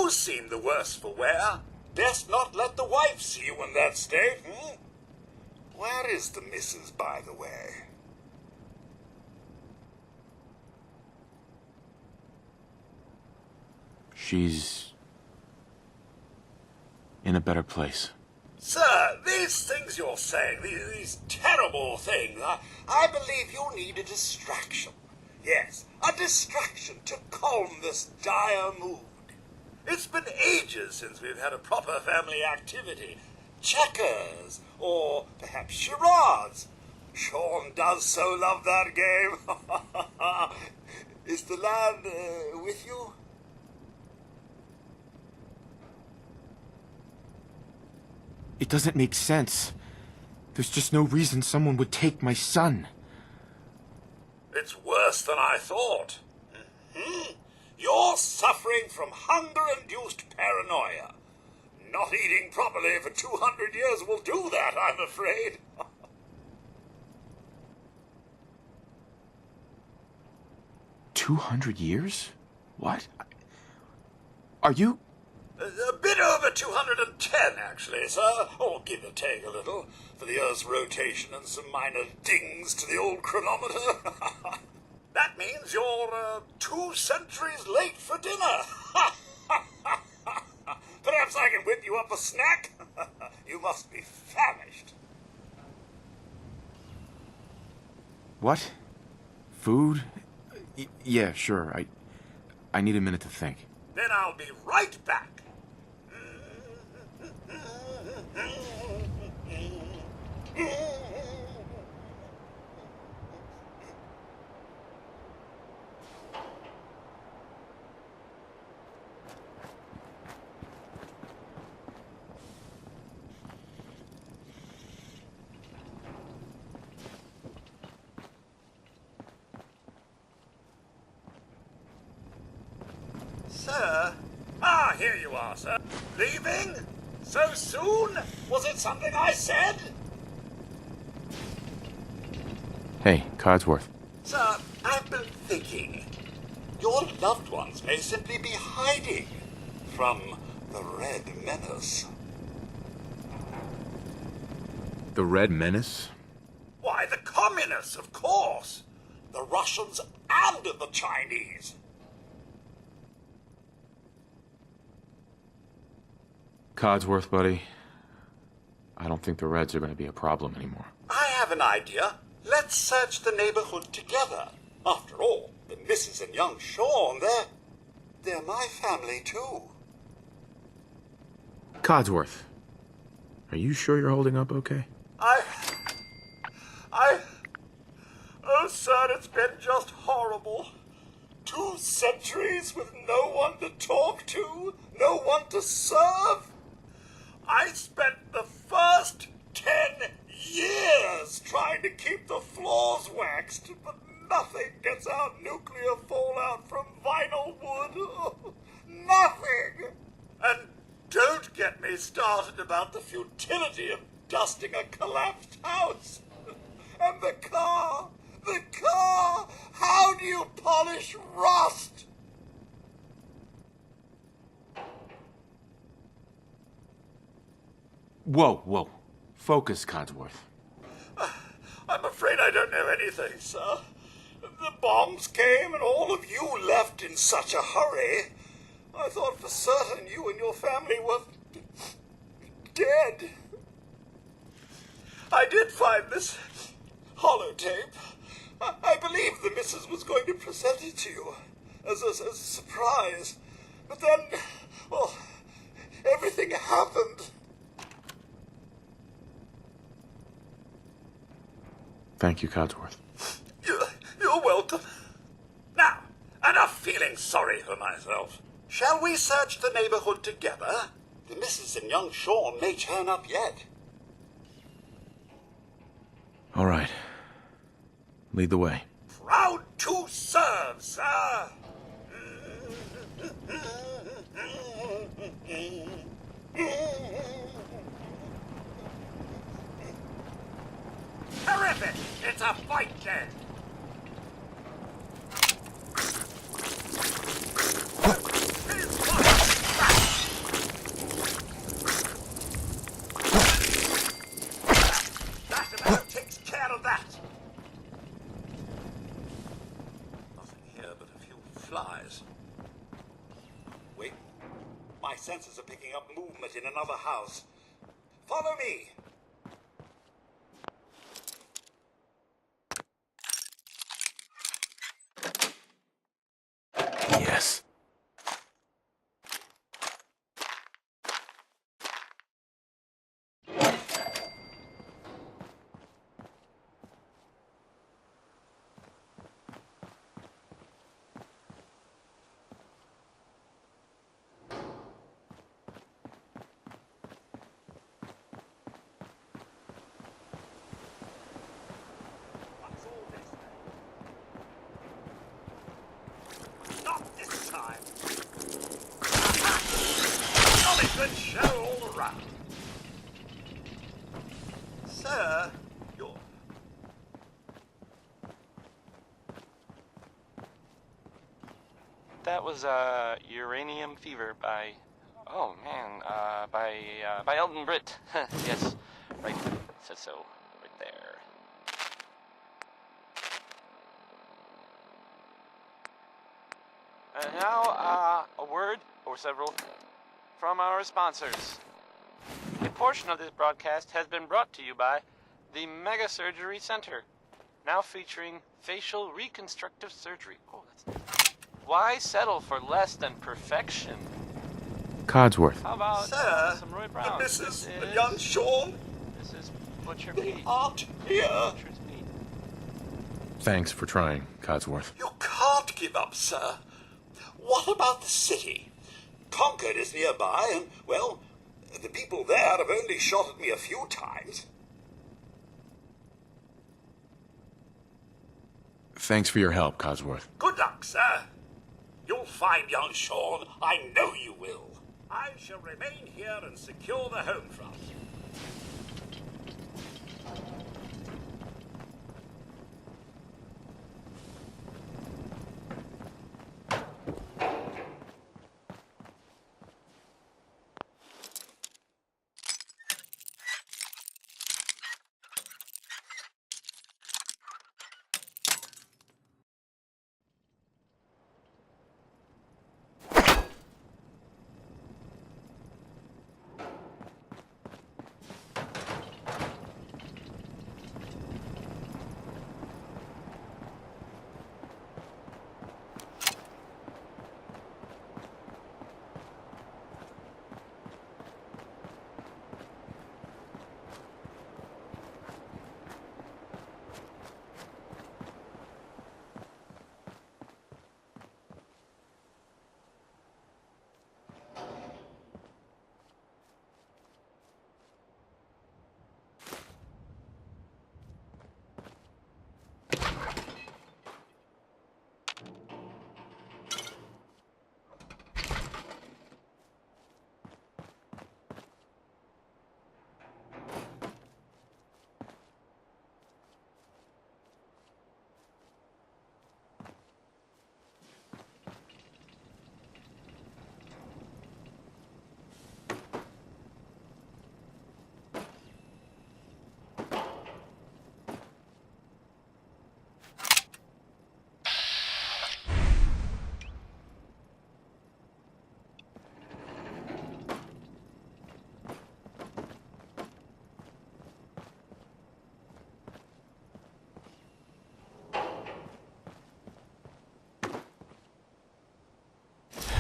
You seem the worse for wear. Best not let the wife see you in that state, Where is the missus, by the way? She's in a better place. Sir, these things you're saying, these terrible things, I believe you need a distraction. Yes, a distraction to calm this dire mood. It's been ages since we've had a proper family activity. Checkers, or perhaps charades. Sean does so love that game. Is the lad with you? It doesn't make sense. There's just no reason someone would take my son. It's worse than I thought. You're suffering from hunger-induced paranoia. Not eating properly for 200 years will do that, I'm afraid. 200 years? What? Are you... A bit over 210, actually, sir. Or give or take a little, for the Earth's rotation and some minor dings to the old chronometer. That means you're 2 centuries late for dinner. Perhaps I can whip you up a snack? You must be famished. What? Food? Yeah, sure. I need a minute to think. Then I'll be right back. Sir? Ah, here you are, sir. Leaving? So soon? Was it something I said? Hey, Codsworth. Sir, I've been thinking. Your loved ones may simply be hiding from the Red Menace. The Red Menace? Why, the communists, of course. The Russians and the Chinese. Codsworth, buddy. I don't think the Reds are going to be a problem anymore. I have an idea. Let's search the neighborhood together. After all, the Mrs. and young Sean, they're my family, too. Codsworth, are you sure you're holding up okay? Oh, sir, it's been just horrible. 2 centuries with no one to talk to, no one to serve. I spent the first 10 years trying to keep the floors waxed, but nothing gets out nuclear fallout from vinyl wood. Nothing! And don't get me started about the futility of dusting a collapsed house. And the car! The car! How do you polish rust? Whoa. Focus, Codsworth. I'm afraid I don't know anything, sir. The bombs came and all of you left in such a hurry. I thought for certain you and your family were dead. I did find this holotape. I believe the missus was going to present it to you as a surprise. But then, well, everything happened. Thank you, Codsworth. You're welcome. Now, enough feeling sorry for myself. Shall we search the neighborhood together? The missus and young Sean may turn up yet. All right. Lead the way. Proud to serve, sir. Terrific! It's a fight then! Here's one! supplies. Wait, my senses are picking up movement in another house. Follow me. Yes. What's all this then? Not this time. Jolly good show all around. Sir, you're... That was Uranium Fever by by Elton Britt. Yes, right. Said so right there. And now a word or several from our sponsors. A portion of this broadcast has been brought to you by the Mega Surgery Center, now featuring facial reconstructive surgery. Oh, that's nice. Why settle for less than perfection? Codsworth. How about Sir, some Roy the Brown? missus and young Sean, This is Butcher they Pete. aren't here. Butcher's Pete. Thanks for trying, Codsworth. You can't give up, sir. What about the city? Concord is nearby, and, well, the people there have only shot at me a few times. Thanks for your help, Codsworth. Good luck, sir. You'll find young Sean. I know you will. I shall remain here and secure the home front.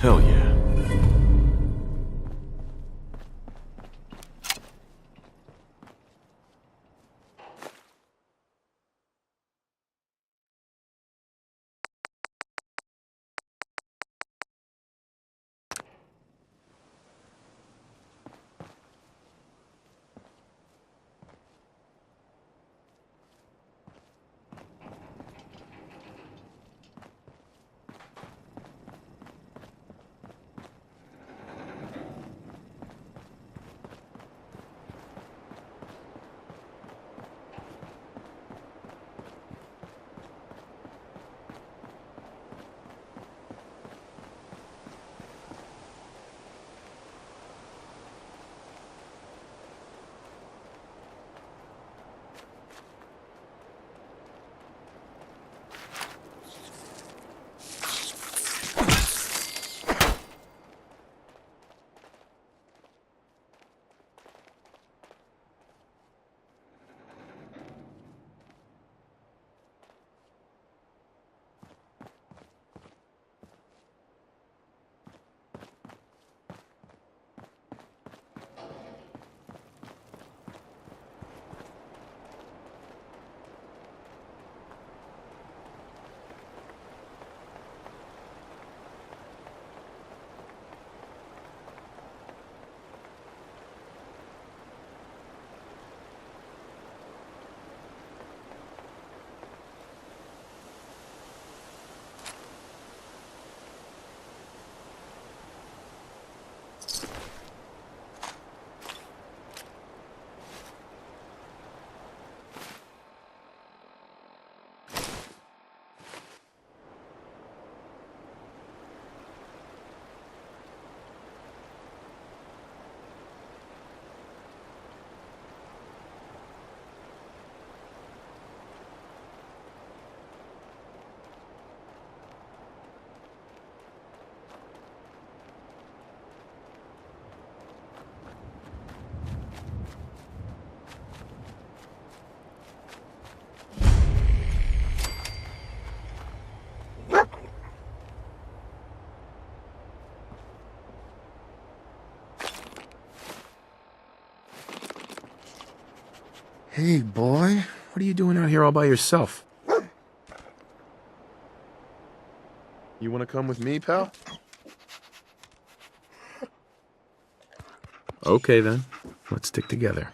Hell yeah. Hey, boy. What are you doing out here all by yourself? You want to come with me, pal? Okay, then. Let's stick together.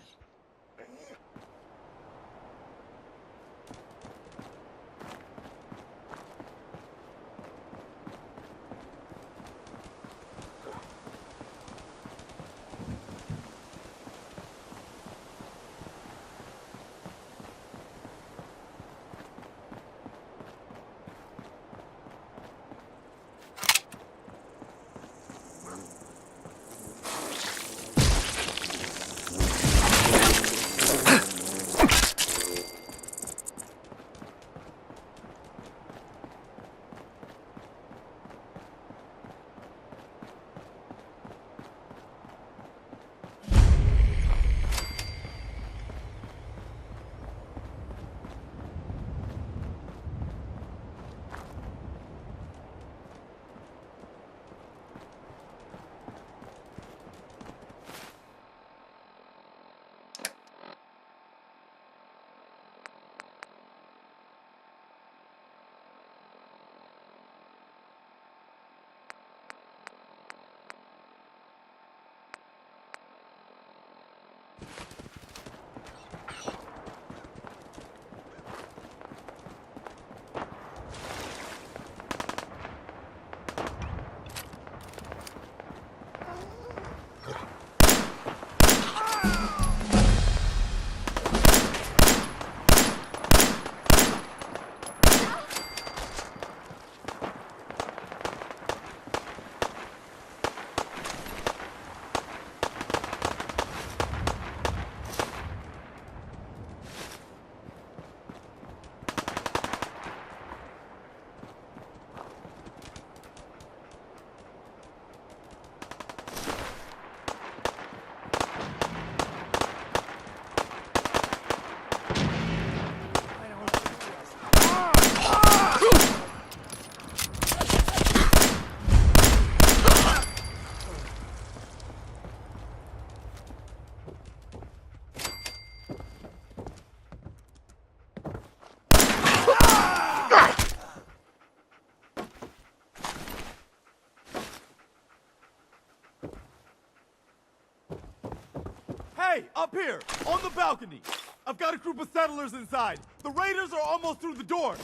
Hey, up here, on the balcony. I've got a group of settlers inside. The raiders are almost through the door.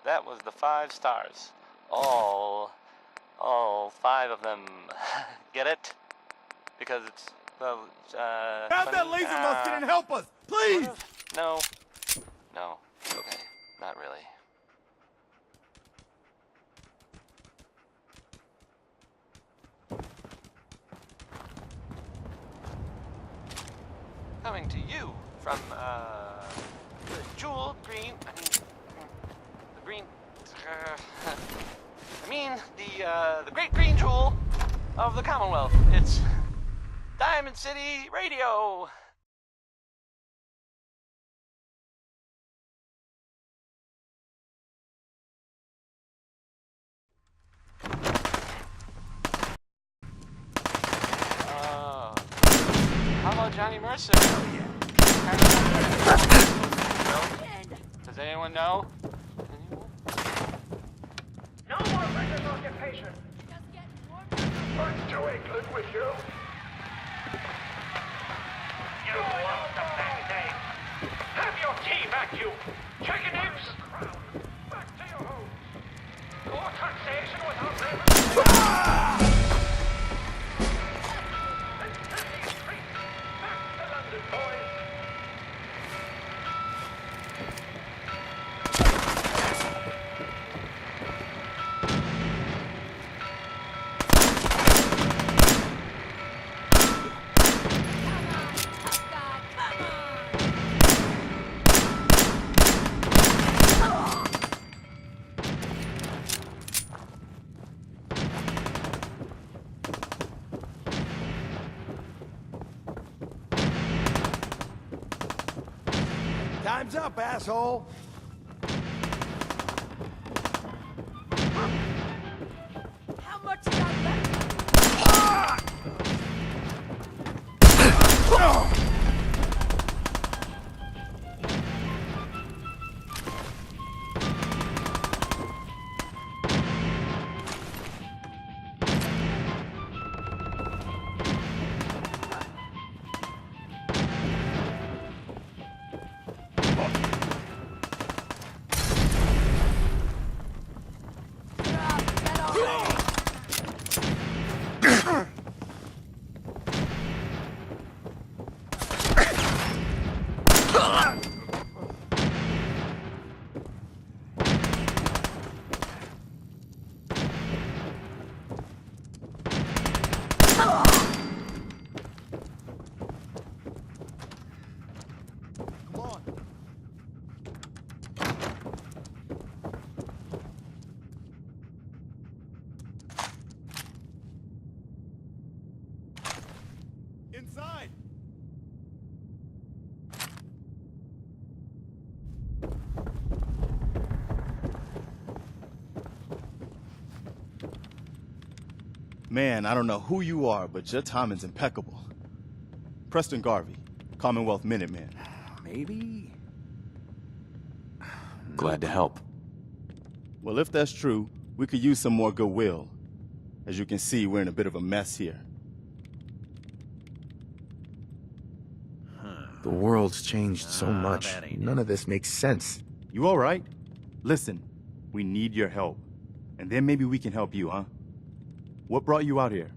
That was the 5 stars. All 5 of them. Get it? Because it's, well, Grab that laser musket and help us, please! No. No. Okay. Not really. Coming to you from, the jewel green, the green, the great green jewel of the Commonwealth. It's Diamond City Radio. How about Johnny Mercer? Does anyone know? No more British occupation. Back to England with you. You lost the band-aid. Have your tea back, you chickadees. Back to your homes. More taxation without labor. Back to London, boys. Time's up, asshole. inside! Man, I don't know who you are, but your timing's impeccable. Preston Garvey, Commonwealth Minuteman. Maybe? Glad to help. Well, if that's true, we could use some more goodwill. As you can see, we're in a bit of a mess here. The world's changed so much. that ain't None of this makes sense. You all right? Listen, we need your help. And then maybe we can help you, huh? What brought you out here?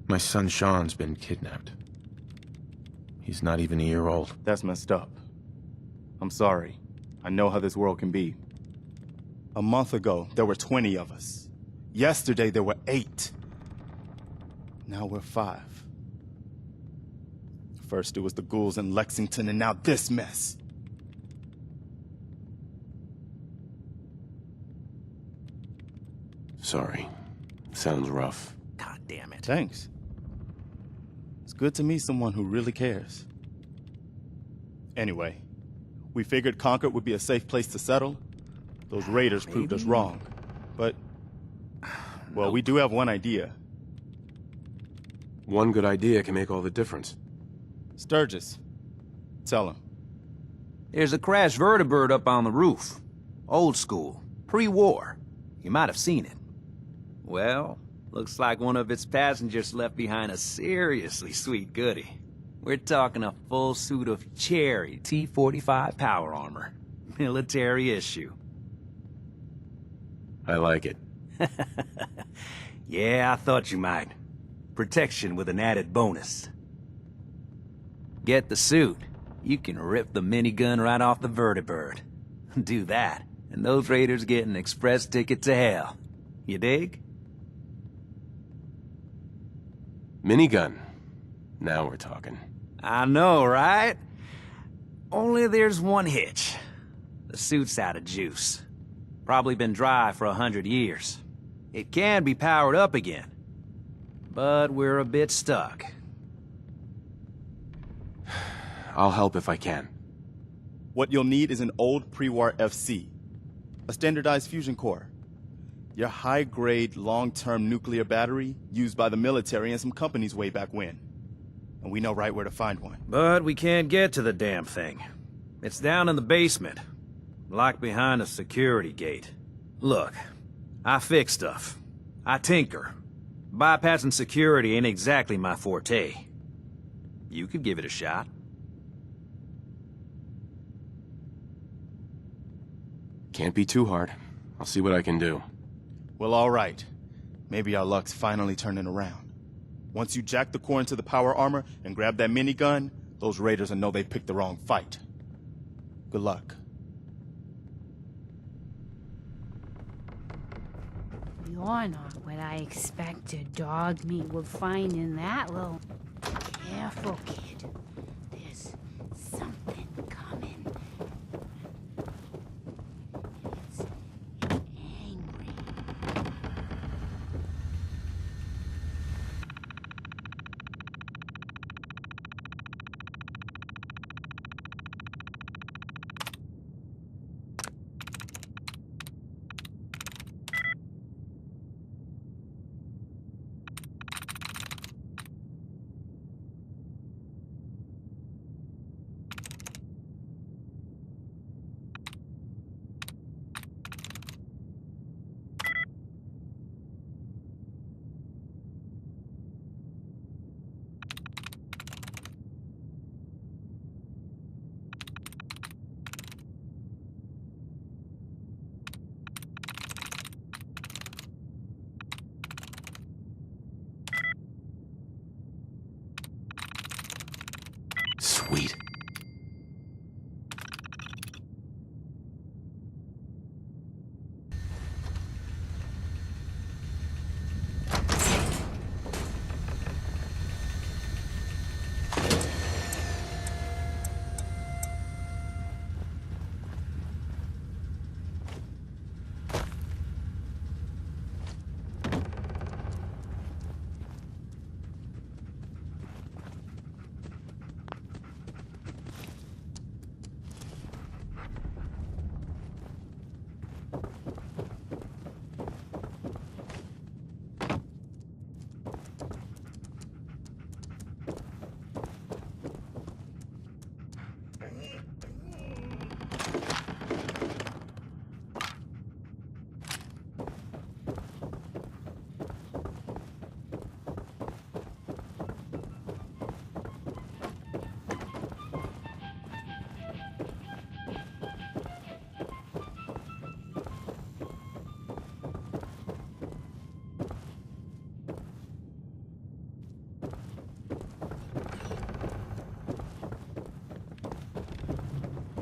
My son Sean's been kidnapped. He's not even a year old. That's messed up. I'm sorry. I know how this world can be. A month ago, there were 20 of us. Yesterday, there were 8. Now we're 5. First, it was the ghouls in Lexington, and now this mess. Sorry. Sounds rough. God damn it. Thanks. It's good to meet someone who really cares. Anyway, we figured Concord would be a safe place to settle. Those raiders proved us Maybe. wrong. But, well, we do have one idea. One good idea can make all the difference. Sturgis. Tell him. There's a crashed vertibird up on the roof. Old school. Pre-war. You might have seen it. Well, looks like one of its passengers left behind a seriously sweet goodie. We're talking a full suit of cherry T-45 power armor. Military issue. I like it. Yeah, I thought you might. Protection with an added bonus. Get the suit. You can rip the minigun right off the vertibird. Do that, and those raiders get an express ticket to hell. You dig? Minigun. Now we're talking. I know, right? Only there's one hitch. The suit's out of juice. Probably been dry for 100 years. It can be powered up again. But we're a bit stuck. I'll help if I can. What you'll need is an old pre-war FC, a standardized fusion core, your high-grade, long-term nuclear battery used by the military and some companies way back when. And we know right where to find one. But we can't get to the damn thing. It's down in the basement, locked behind a security gate. Look, I fix stuff. I tinker. Bypassing security ain't exactly my forte. You could give it a shot. Can't be too hard. I'll see what I can do. Well, all right. Maybe our luck's finally turning around. Once you jack the core into the power armor and grab that minigun, those raiders will know they picked the wrong fight. Good luck. You're not what I expected dog meat would find in that little... Careful, kid. There's something coming. It's angry.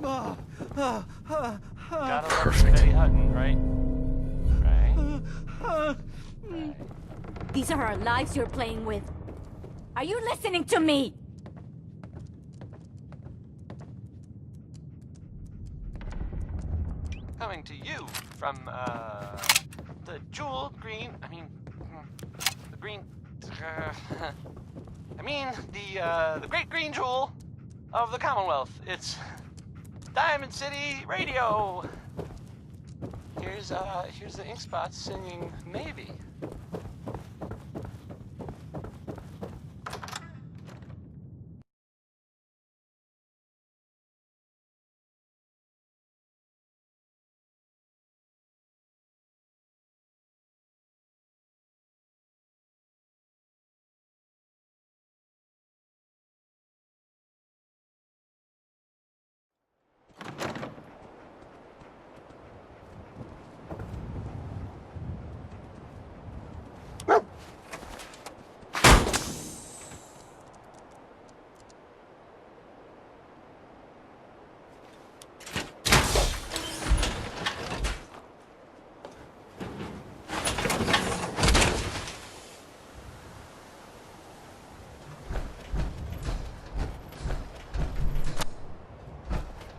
Gotta love Betty Hutton, right? Right? These are our lives you're playing with. Are you listening to me? Coming to you from, the jewel green, the green, the great green jewel of the Commonwealth. It's Diamond City Radio. Here's the Ink Spots singing Maybe.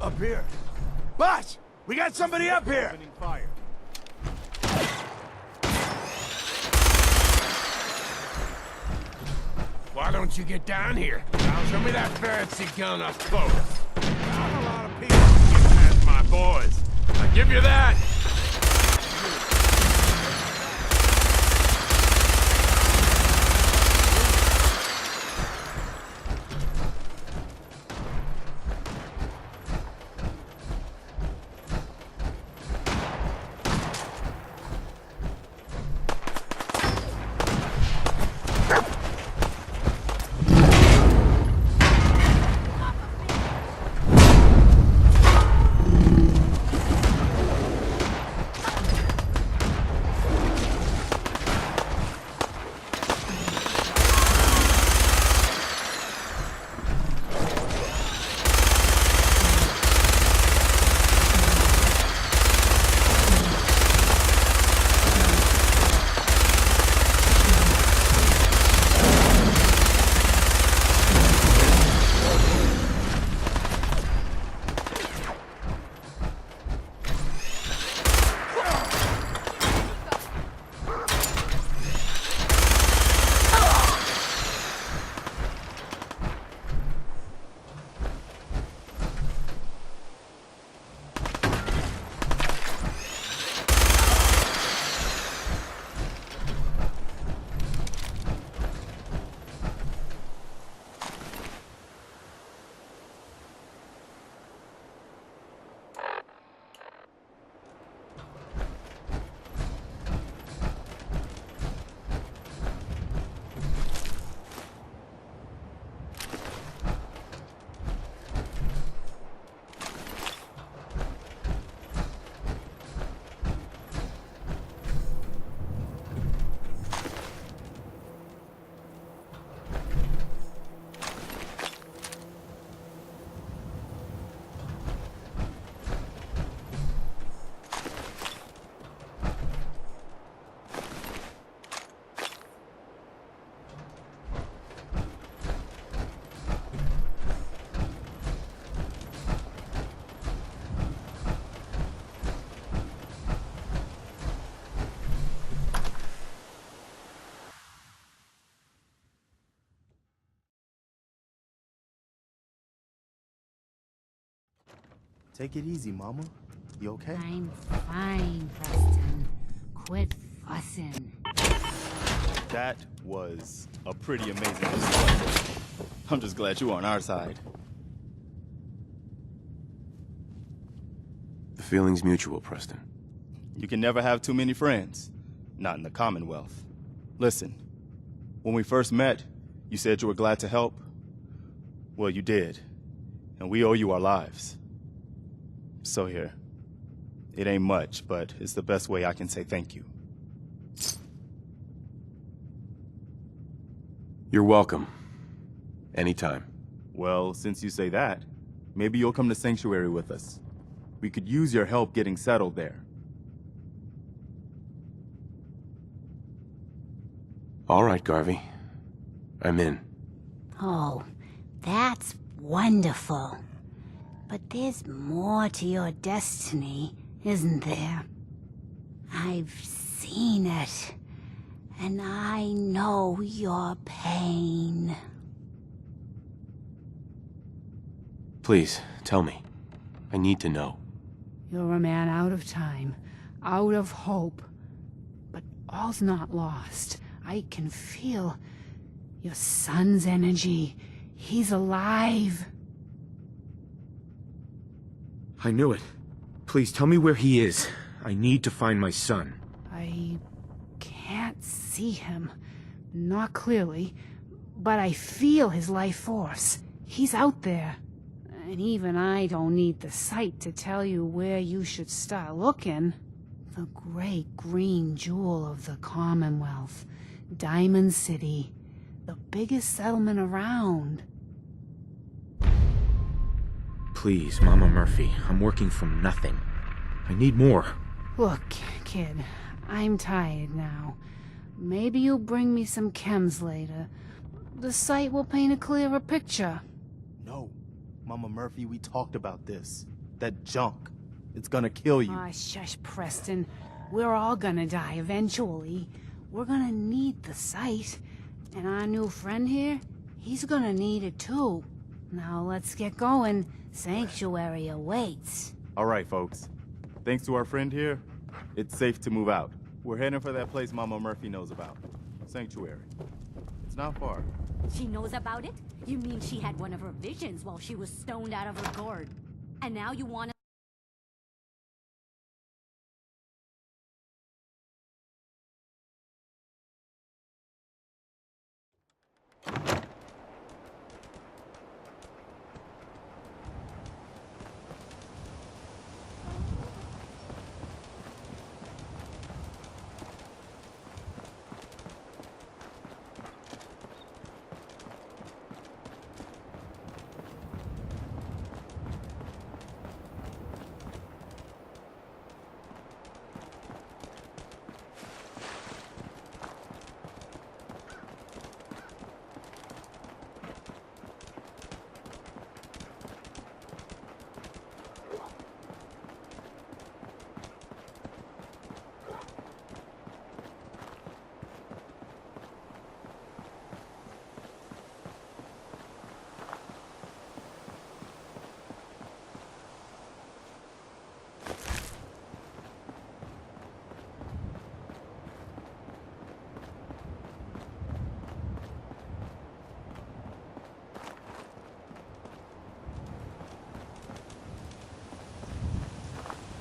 Up here. Boss! We got somebody up here! Opening fire. Why don't you get down here? Now show me that fancy gun up close. Not a lot of people get past My boys. I give you that. Take it easy, Mama. You okay? I'm fine, Preston. Quit fussing. That was a pretty amazing display. I'm just glad you were on our side. The feeling's mutual, Preston. You can never have too many friends. Not in the Commonwealth. Listen, when we first met, you said you were glad to help. Well, you did. And we owe you our lives. So here. It ain't much, but it's the best way I can say thank you. You're welcome. Anytime. Well, since you say that, Maybe you'll come to Sanctuary with us. We could use your help getting settled there. All right, Garvey. I'm in. Oh, that's wonderful. But there's more to your destiny, isn't there? I've seen it, and I know your pain. Please, tell me. I need to know. You're a man out of time, out of hope. But all's not lost. I can feel your son's energy. He's alive. I knew it. Please tell me where he is. I need to find my son. I can't see him. Not clearly. But I feel his life force. He's out there. And even I don't need the sight to tell you where you should start looking. The great green jewel of the Commonwealth. Diamond City. The biggest settlement around. Please, Mama Murphy. I'm working from nothing. I need more. Look, kid. I'm tired now. Maybe you'll bring me some chems later. The sight will paint a clearer picture. No. Mama Murphy, we talked about this. That junk. It's gonna kill you. Ah, shush, Preston. We're all gonna die eventually. We're gonna need the sight. And our new friend here, he's gonna need it too. Now let's get going. Sanctuary awaits. All right, folks. Thanks to our friend here, it's safe to move out. We're heading for that place Mama Murphy knows about. Sanctuary. It's not far. She knows about it? You mean she had one of her visions while she was stoned out of her gourd? And now you want to...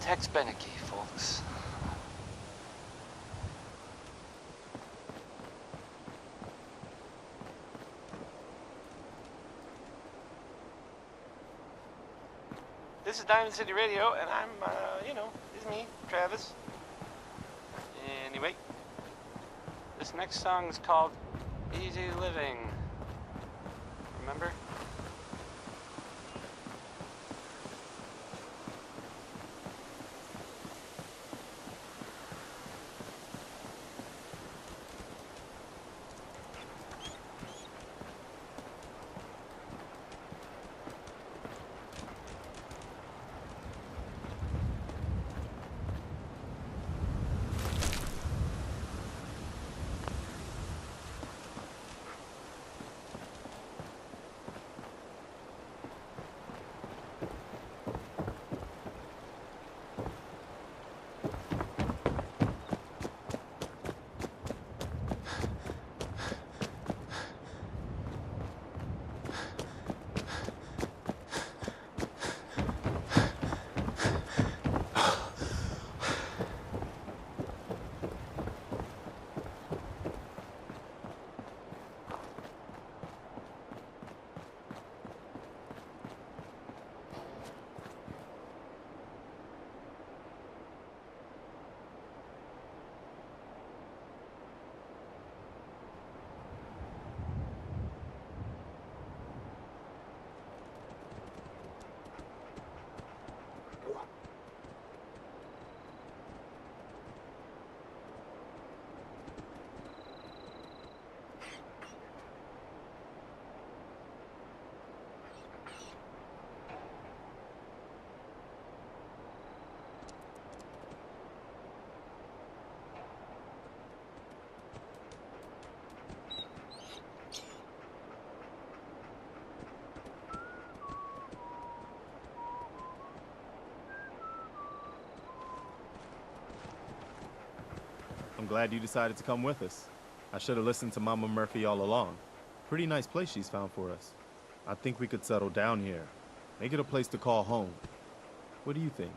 Tex Beneke, folks. This is Diamond City Radio, and I'm, it's me, Travis. Anyway, this next song is called Easy Living. Remember? glad you decided to come with us. I should have listened to Mama Murphy all along. Pretty nice place she's found for us. I think we could settle down here. Make it a place to call home. What do you think?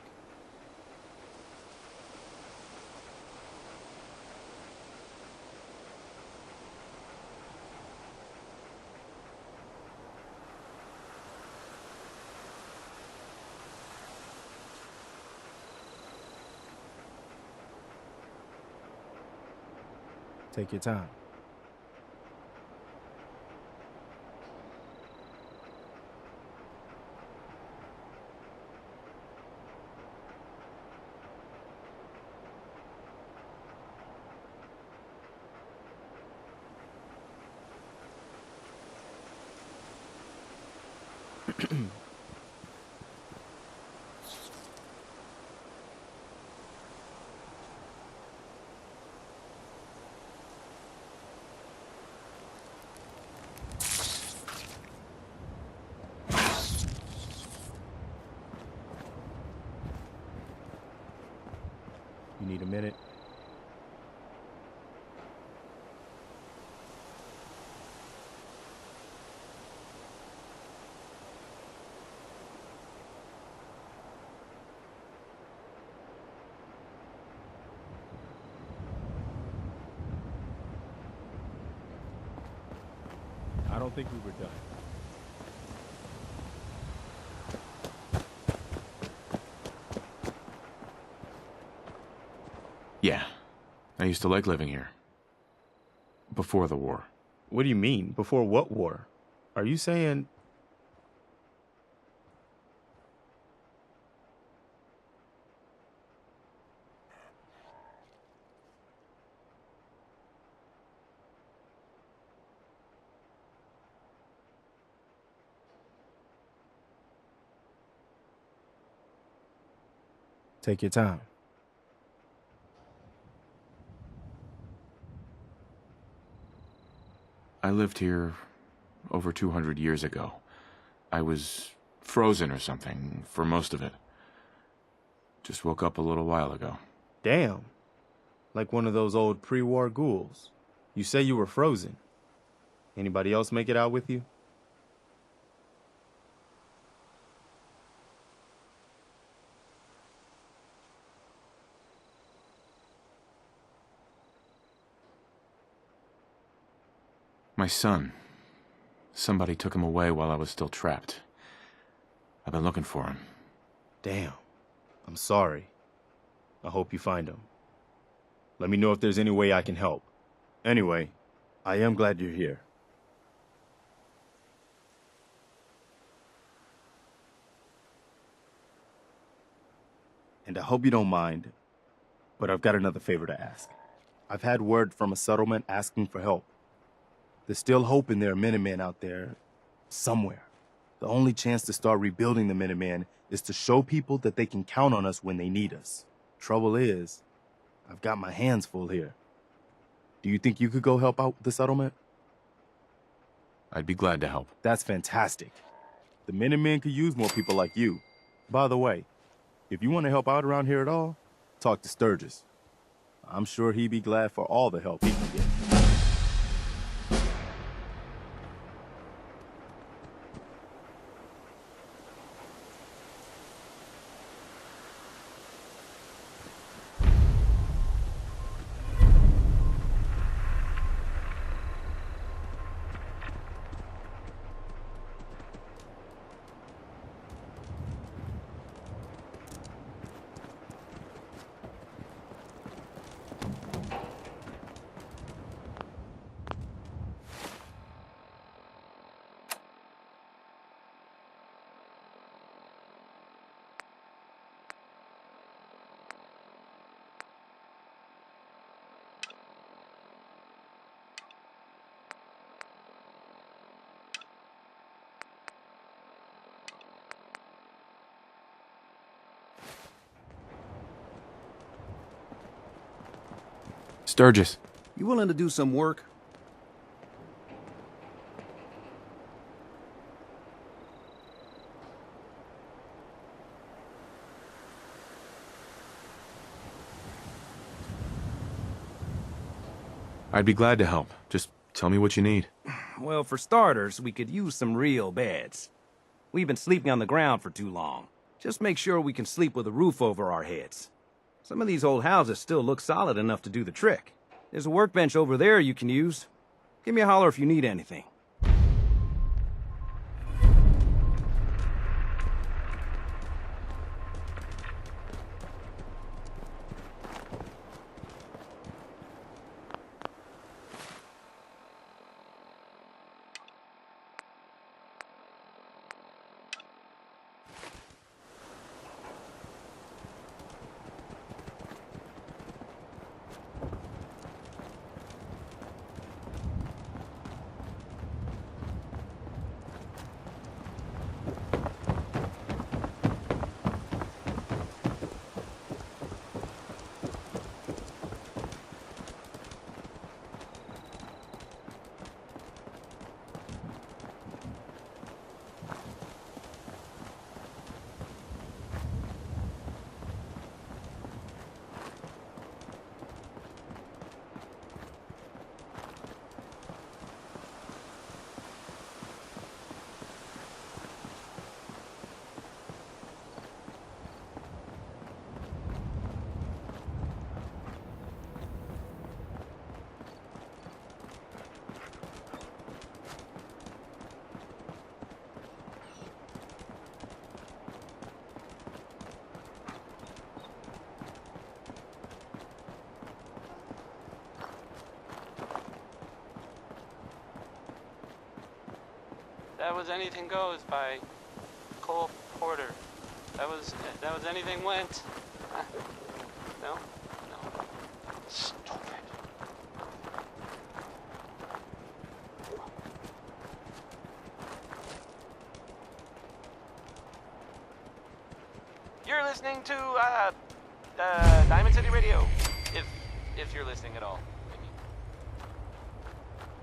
Take your time. You need a minute? I don't think we were done. Yeah. I used to like living here. Before the war. What do you mean? Before what war? Are you saying... Take your time. I lived here over 200 years ago. I was frozen or something for most of it. Just woke up a little while ago. Damn. Like one of those old pre-war ghouls. You say you were frozen. Anybody else make it out with you? My son. Somebody took him away while I was still trapped. I've been looking for him. Damn. I'm sorry. I hope you find him. Let me know if there's any way I can help. Anyway, I am glad you're here. And I hope you don't mind, but I've got another favor to ask. I've had word from a settlement asking for help. There's still hope in there are Minutemen out there somewhere. The only chance to start rebuilding the Minutemen is to show people that they can count on us when they need us. Trouble is, I've got my hands full here. Do you think you could go help out the settlement? I'd be glad to help. That's fantastic. The Minutemen could use more people like you. By the way, if you want to help out around here at all, talk to Sturgis. I'm sure he'd be glad for all the help he can get. Sturgis. You willing to do some work? I'd be glad to help. Just tell me what you need. Well, for starters, we could use some real beds. We've been sleeping on the ground for too long. Just make sure we can sleep with a roof over our heads. Some of these old houses still look solid enough to do the trick. There's a workbench over there you can use. Give me a holler if you need anything. That was Anything Goes by Cole Porter. That was Anything Went. No? No. Stupid. You're listening to Diamond City Radio. If you're listening at all.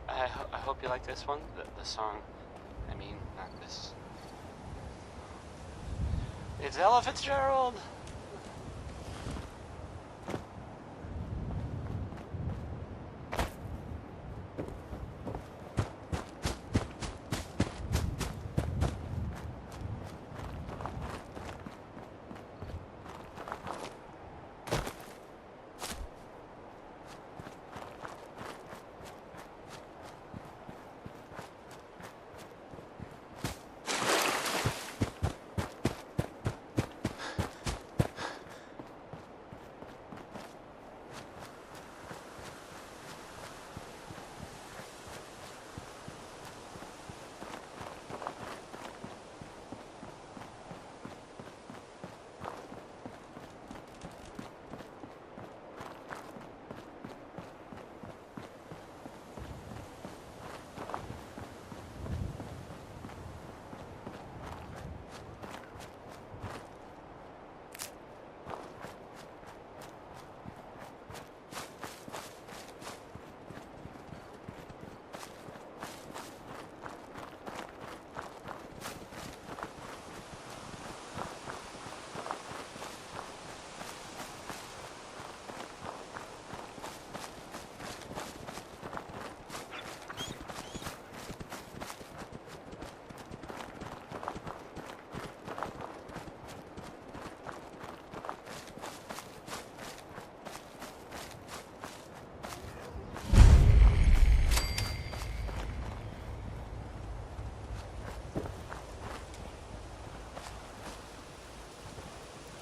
I hope you like this one. The song. I mean, not this. It's Ella Fitzgerald.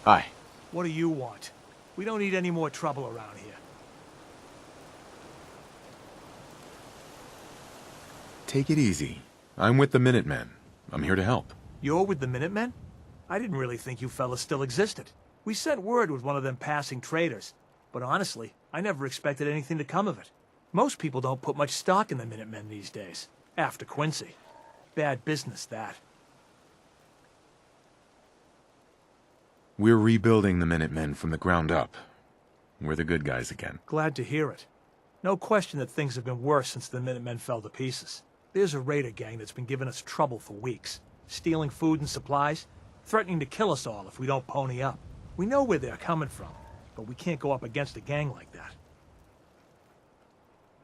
Hi. What do you want? We don't need any more trouble around here. Take it easy. I'm with the Minutemen. I'm here to help. You're with the Minutemen? I didn't really think you fellas still existed. We sent word with one of them passing traders. But honestly, I never expected anything to come of it. Most people don't put much stock in the Minutemen these days. After Quincy. Bad business, that. We're rebuilding the Minutemen from the ground up. We're the good guys again. Glad to hear it. No question that things have been worse since the Minutemen fell to pieces. There's a raider gang that's been giving us trouble for weeks. Stealing food and supplies, threatening to kill us all if we don't pony up. We know where they're coming from, but we can't go up against a gang like that.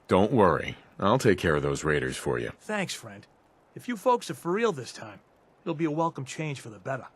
Don't worry. I'll take care of those raiders for you. Thanks, friend. If you folks are for real this time, it'll be a welcome change for the better.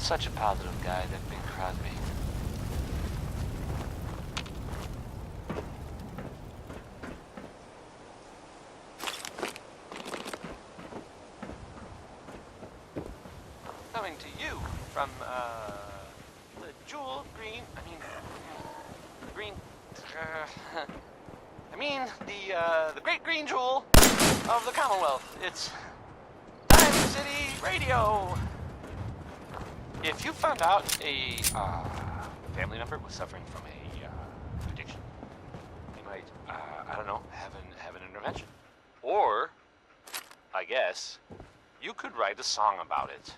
Such a positive guy, that Bing Crosby. Coming to you from, the Jewel Green, the Great Green Jewel of the Commonwealth. It's Time City Radio. If you found out a family member was suffering from a addiction, you might, I don't know, have an intervention. Or, I guess, you could write a song about it.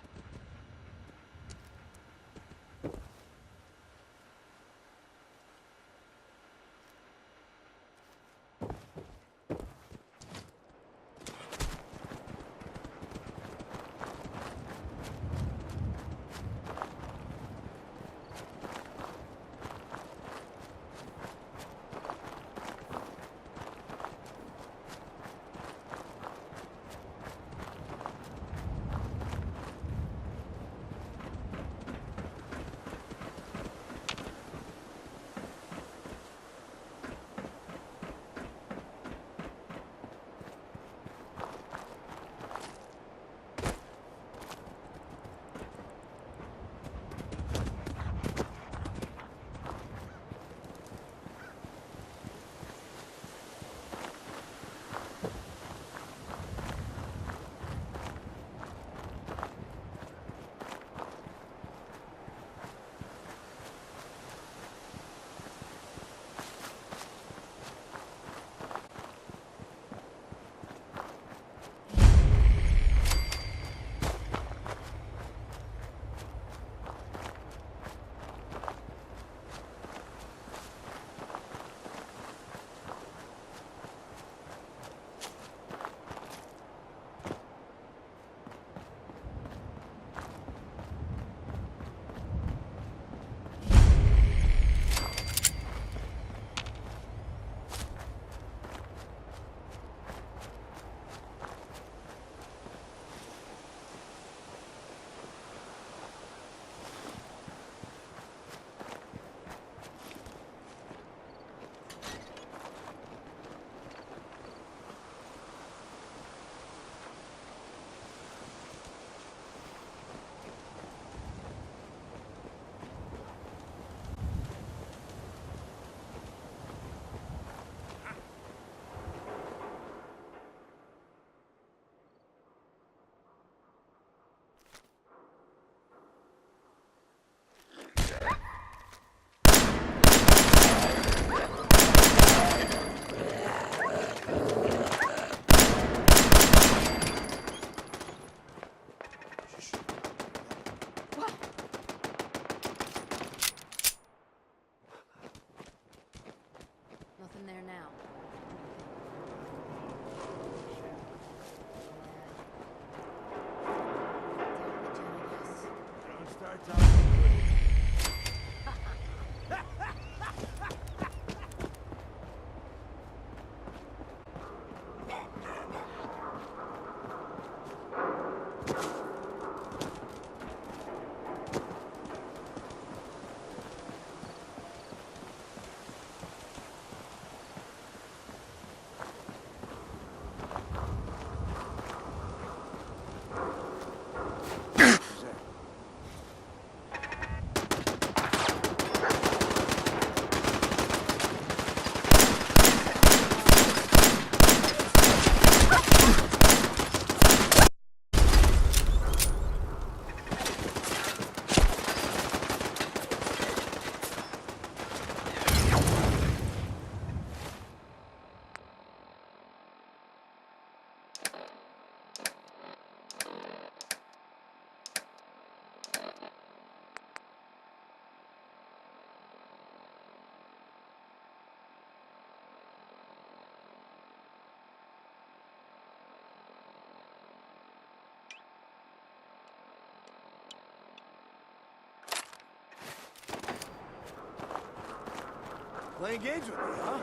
Playing games with me, huh?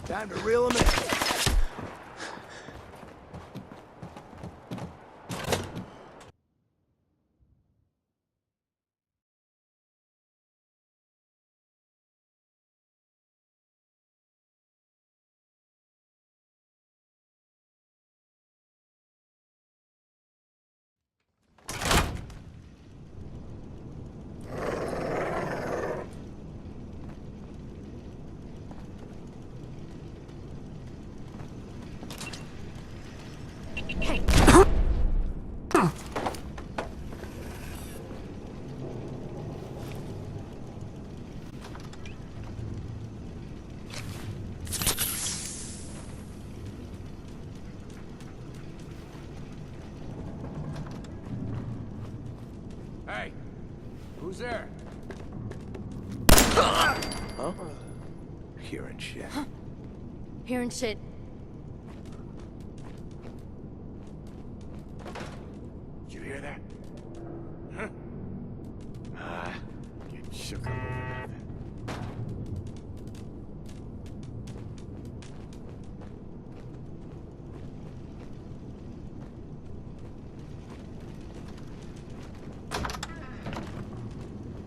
Time to reel him in. Hey, who's there? Huh? Hearing shit. Hearing shit. You hear that? Huh? Get shook a little bit.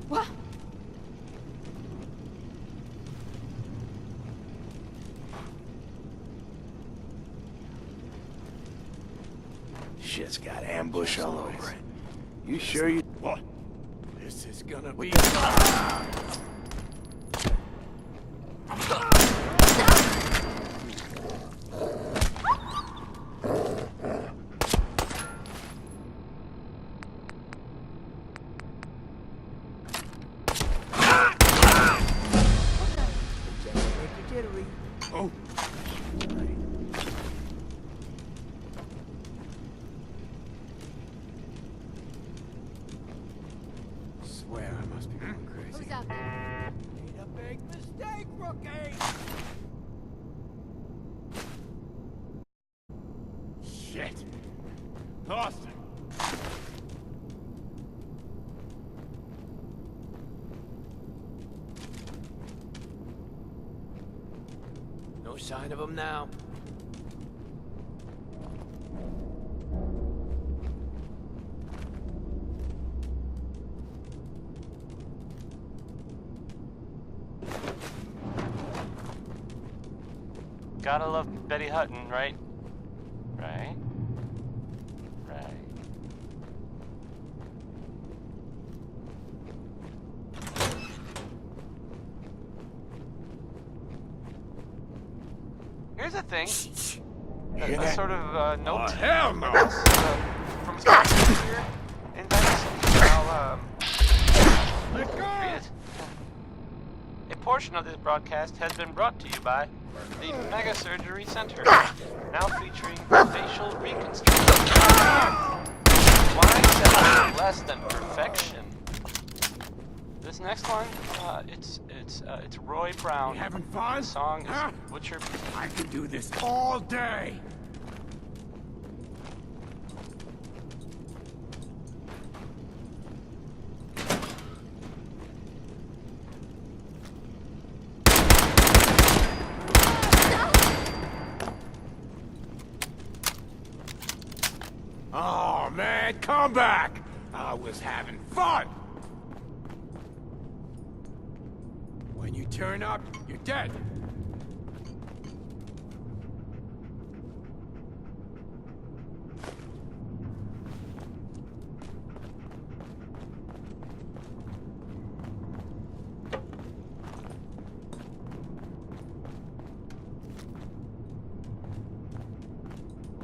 What? Shit's got ambush all over it. You sure you... What? This is gonna be... Oh. Swear I must be going crazy. Who's out there? Made a big mistake, rookie! Shit! Austin! No sign of him now. Gotta love Betty Hutton, right? Right? Right. Here's a thing. A sort of note. Oh, hell no! From sponsors here in Venice. I'll Let go! read it. A portion of this broadcast has been brought to you by the Mega Surgery Center, now featuring facial reconstruction. Why settle for less than perfection? This next one, it's Roy Brown. You having fun? The song is Huh? Butcher. I could do this all day. Oh, man, come back! I was having fun! When you turn up, you're dead.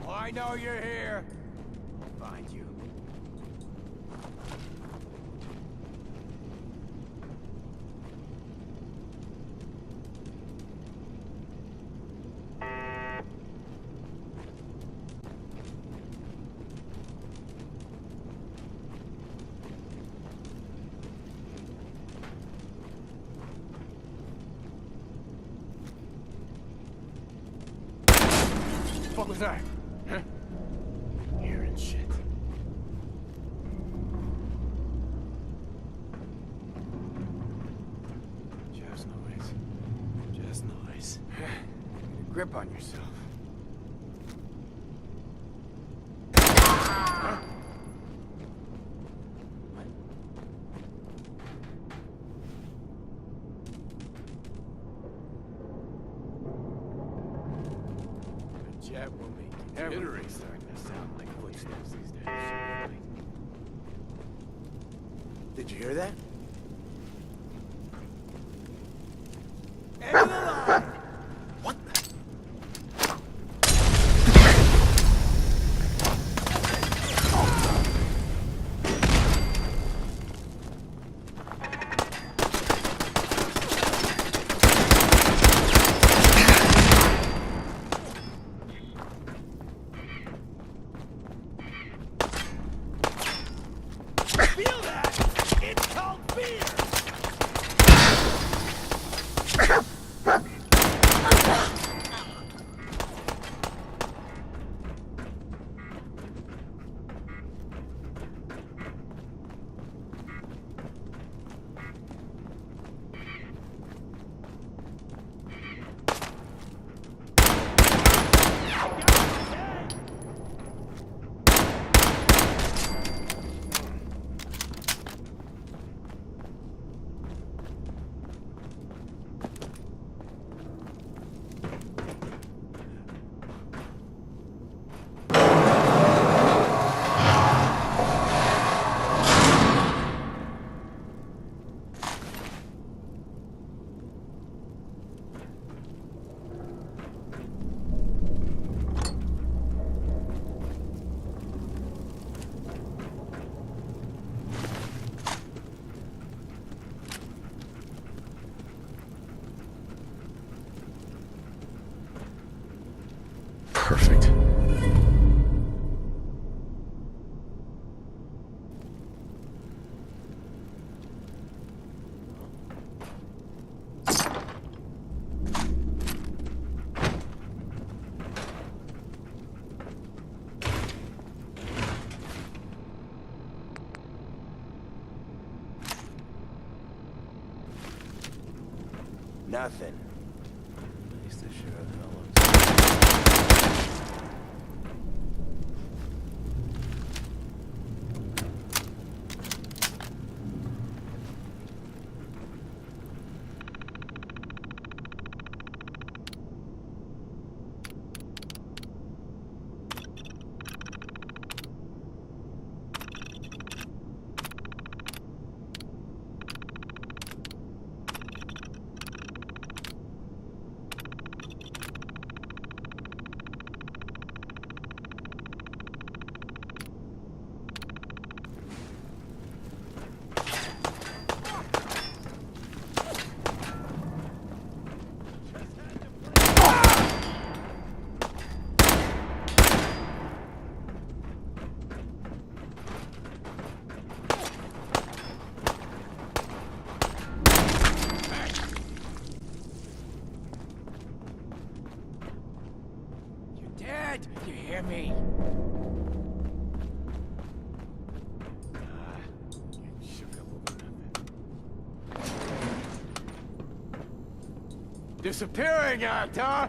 Oh, I know you're here. I'll find you. What was that? Huh? Hearing shit. Just noise. Just noise. Get a grip on yourself. Huh? What? A jet will make everything starting to sound like footsteps these days. Did you hear that? End of the line! What the? Feel that? It's called fear! Perfect. Nothing. At least I sure as hell Disappearing act, huh?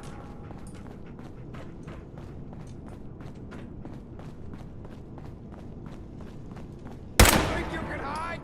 Think you can hide?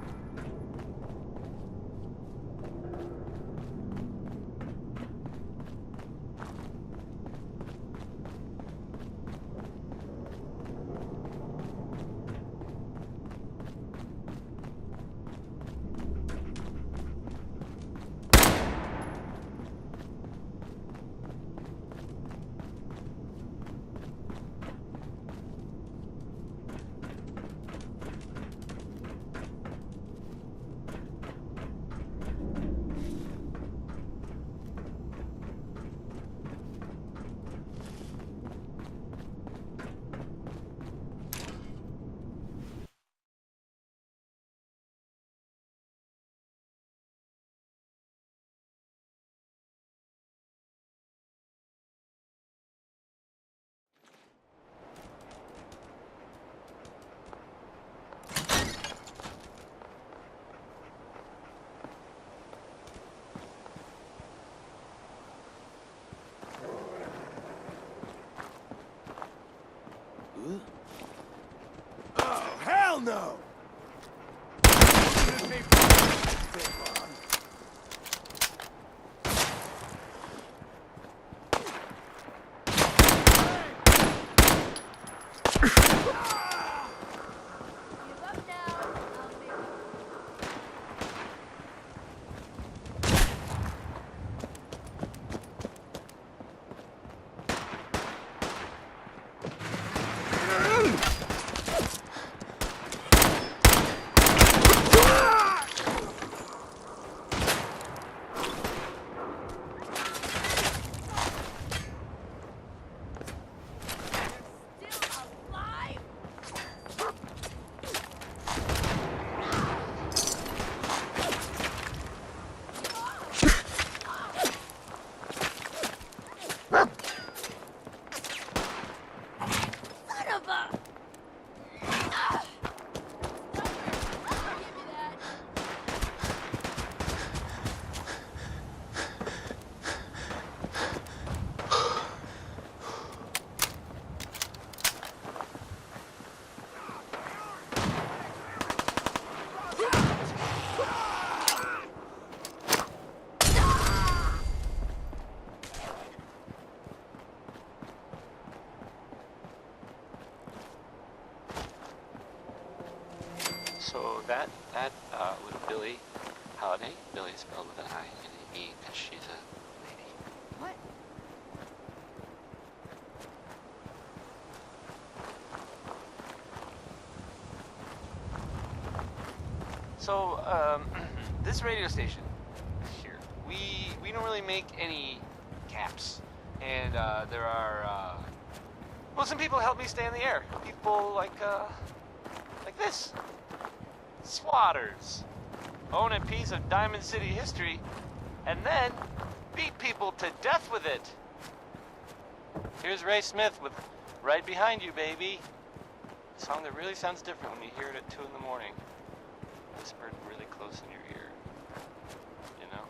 Oh, hell no! So that was Billie Holiday. Billie is spelled with an I and an E because she's a lady. What? So, this radio station here, we don't really make any caps, and there are well, some people help me stay in the air. People like this, swatters, own a piece of Diamond City history, and then beat people to death with it. Here's Ray Smith with "Right Behind You, Baby," a song that really sounds different when you hear it at 2 in the morning. Whispered really close in your ear, you know?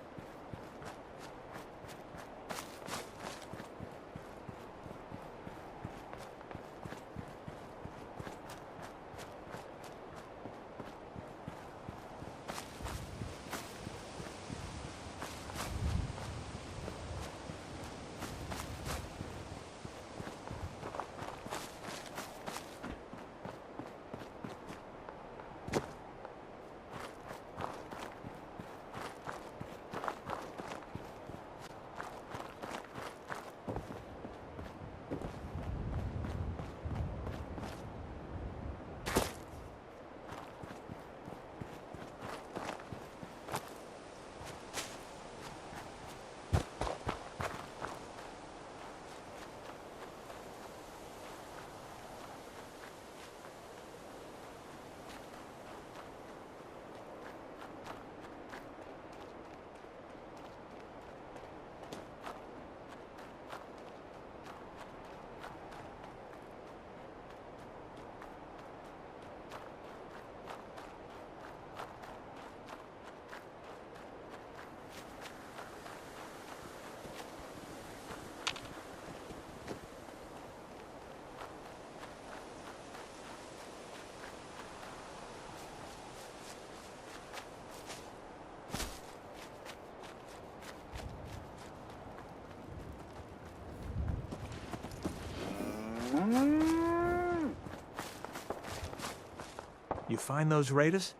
You find those raiders?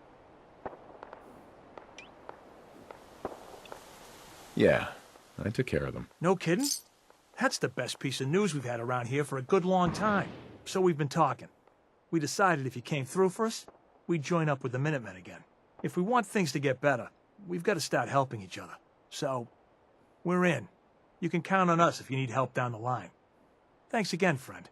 Yeah, I took care of them. No kidding? That's the best piece of news we've had around here for a good long time. So we've been talking. We decided if you came through for us, we'd join up with the Minutemen again. If we want things to get better, we've got to start helping each other. So, we're in. You can count on us if you need help down the line. Thanks again, friend.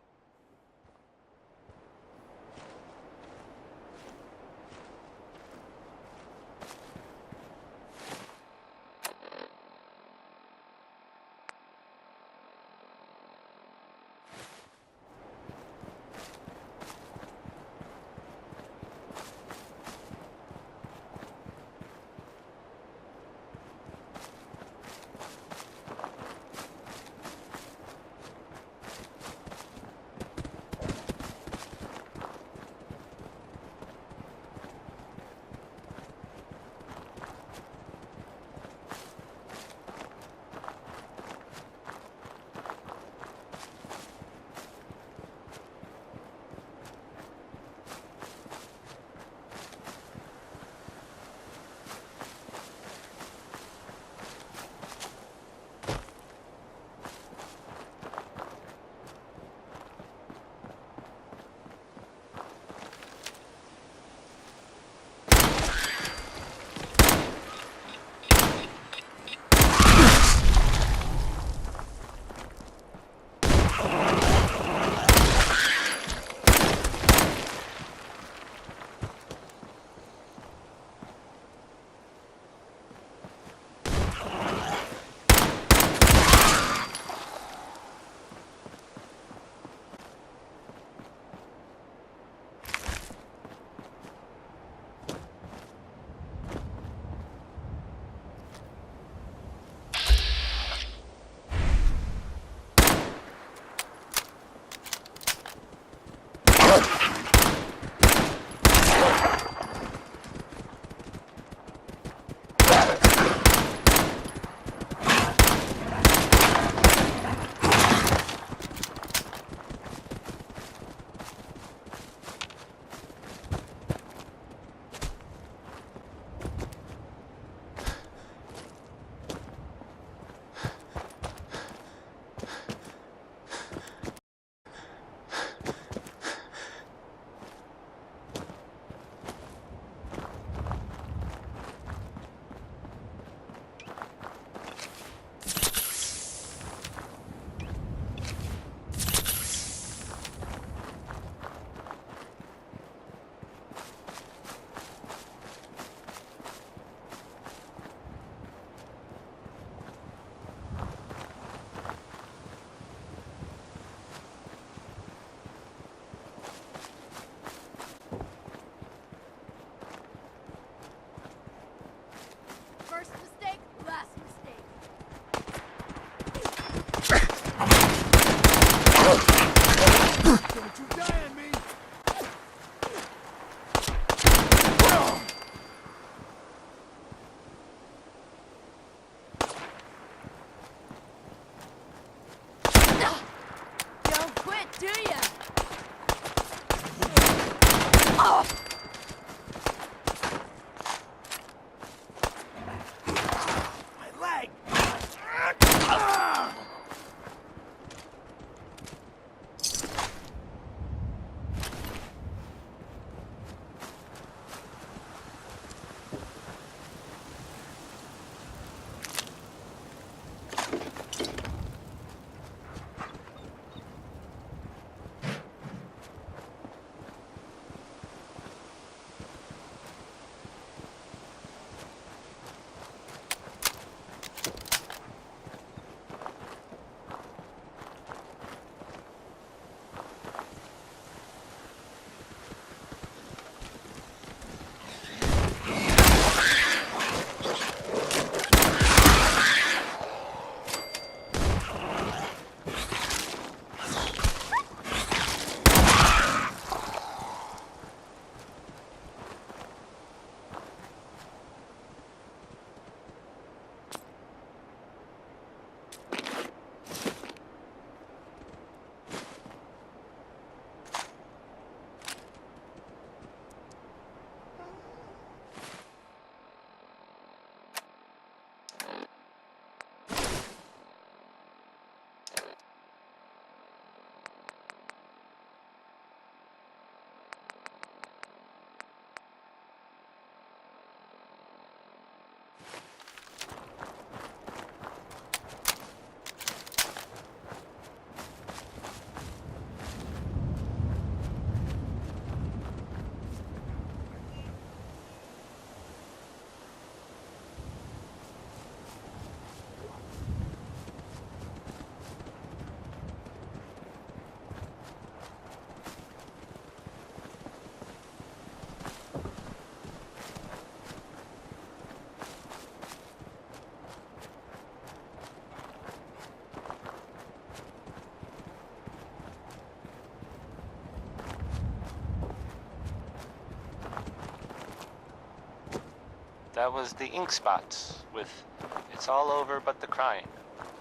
That was the ink spots with "It's all over but the crying,"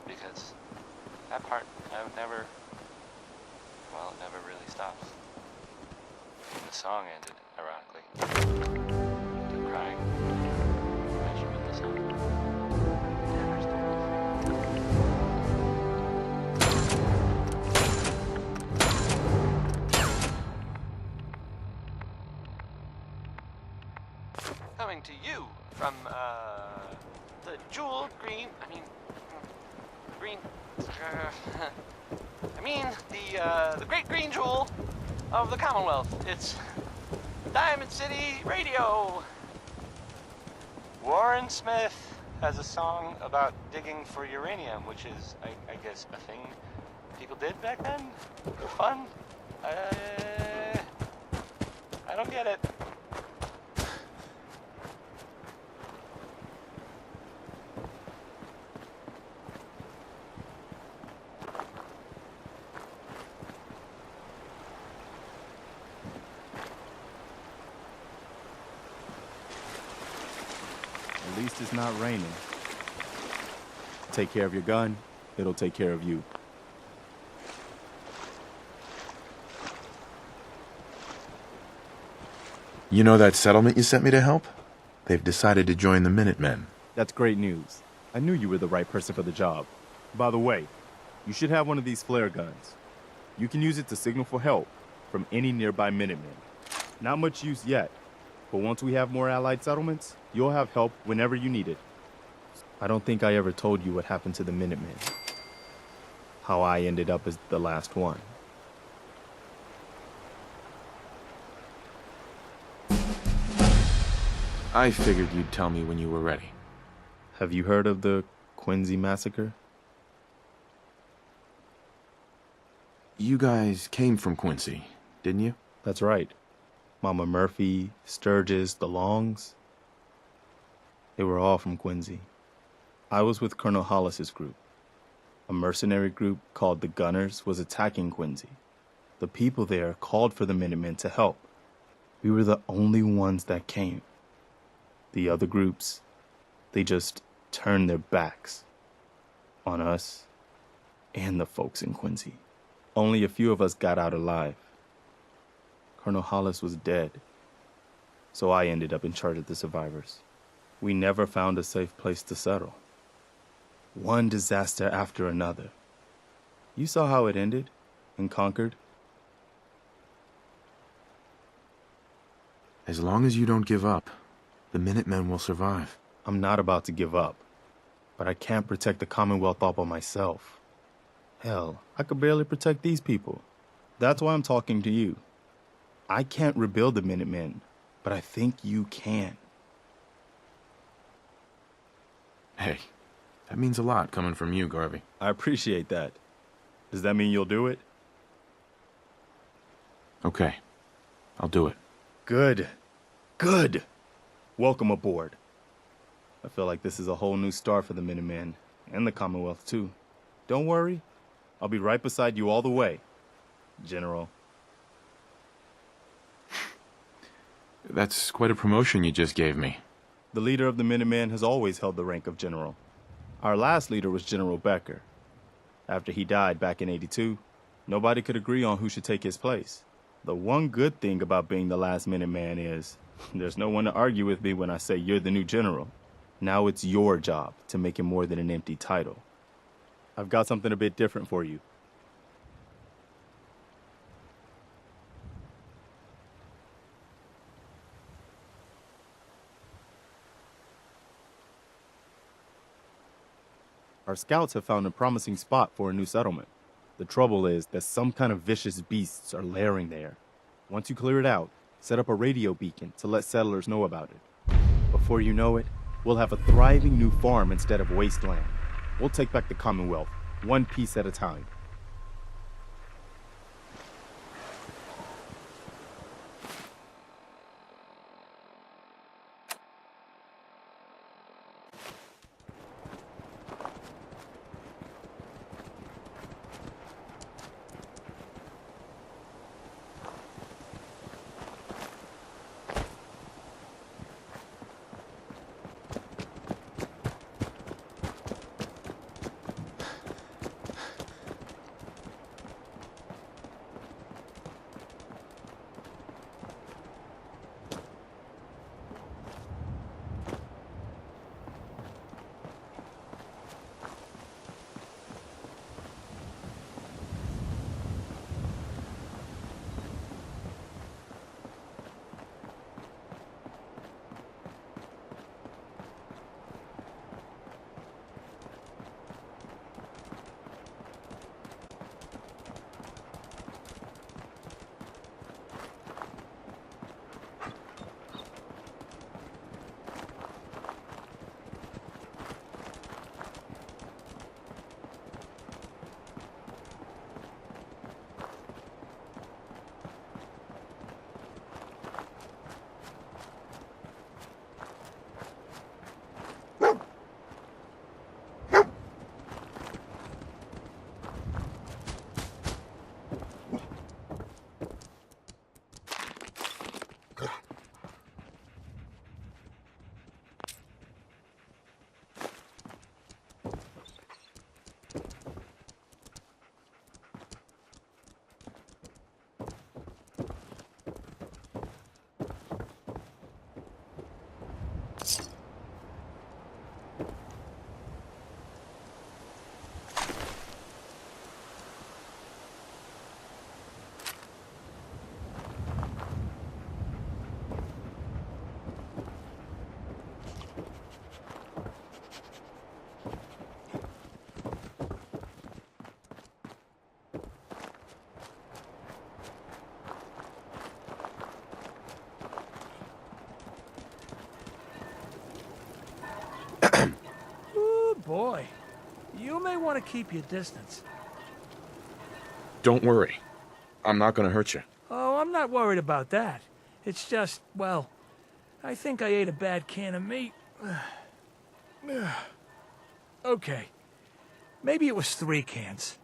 because that part it never really stops. The song ended, ironically. The crying mentioned with the song. Coming to you from the jewel green. The great green jewel of the Commonwealth. It's Diamond City Radio. Warren Smith has a song about digging for uranium, which is, I guess, a thing people did back then for fun. I don't get it. At least it's not raining. Take care of your gun, it'll take care of you. You know that settlement you sent me to help? They've decided to join the Minutemen. That's great news. I knew you were the right person for the job. By the way, you should have one of these flare guns. You can use it to signal for help from any nearby Minutemen. Not much use yet, but once we have more allied settlements, you'll have help whenever you need it. I don't think I ever told you what happened to the Minutemen. How I ended up as the last one. I figured you'd tell me when you were ready. Have you heard of the Quincy massacre? You guys came from Quincy, didn't you? That's right. Mama Murphy, Sturgis, the Longs. They were all from Quincy. I was with Colonel Hollis's group. A mercenary group called the Gunners was attacking Quincy. The people there called for the Minutemen to help. We were the only ones that came. The other groups, they just turned their backs on us and the folks in Quincy. Only a few of us got out alive. Colonel Hollis was dead, so I ended up in charge of the survivors. We never found a safe place to settle. One disaster after another. You saw how it ended in Concord. As long as you don't give up, the Minutemen will survive. I'm not about to give up, but I can't protect the Commonwealth all by myself. Hell, I could barely protect these people. That's why I'm talking to you. I can't rebuild the Minutemen, but I think you can. Hey, that means a lot coming from you, Garvey. I appreciate that. Does that mean you'll do it? Okay, I'll do it. Good. Good. Welcome aboard. I feel like this is a whole new start for the Minutemen, and the Commonwealth, too. Don't worry. I'll be right beside you all the way, General. That's quite a promotion you just gave me. The leader of the Minutemen has always held the rank of general. Our last leader was General Becker. After he died back in '82, nobody could agree on who should take his place. The one good thing about being the last Minuteman is there's no one to argue with me when I say you're the new general. Now it's your job to make it more than an empty title. I've got something a bit different for you. Our scouts have found a promising spot for a new settlement. The trouble is that some kind of vicious beasts are lairing there. Once you clear it out, set up a radio beacon to let settlers know about it. Before you know it, we'll have a thriving new farm instead of wasteland. We'll take back the Commonwealth, one piece at a time. boy. You may want to keep your distance. Don't worry. I'm not gonna hurt you. Oh, I'm not worried about that. It's just, well, I think I ate a bad can of meat. Okay. Maybe it was 3 cans.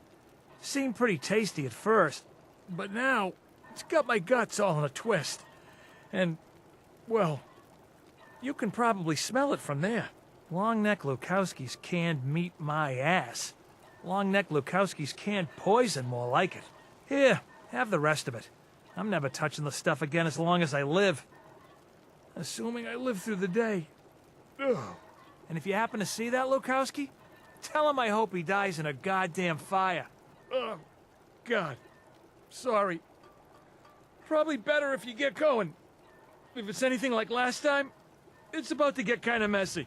Seemed pretty tasty at first, but now it's got my guts all in a twist. And, well, you can probably smell it from there. Longneck Lukowski's canned meat my ass. Longneck Lukowski's canned poison, more like it. Here, have the rest of it. I'm never touching the stuff again as long as I live. Assuming I live through the day. Ugh. And if you happen to see that Lukowski, tell him I hope he dies in a goddamn fire. Oh, God. Sorry. Probably better if you get going. If it's anything like last time, it's about to get kind of messy.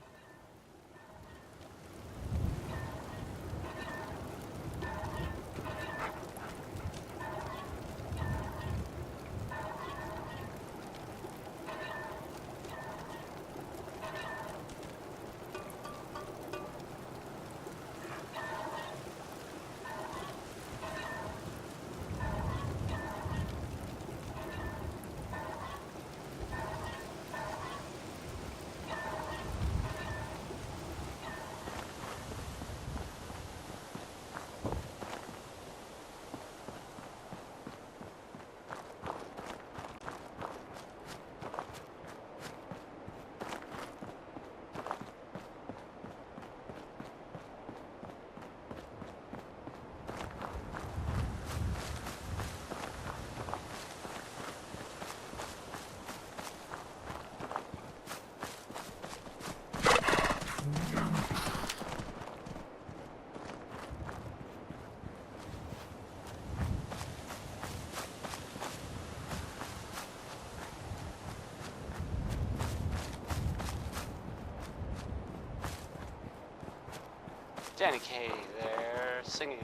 Danny Kaye there, singing.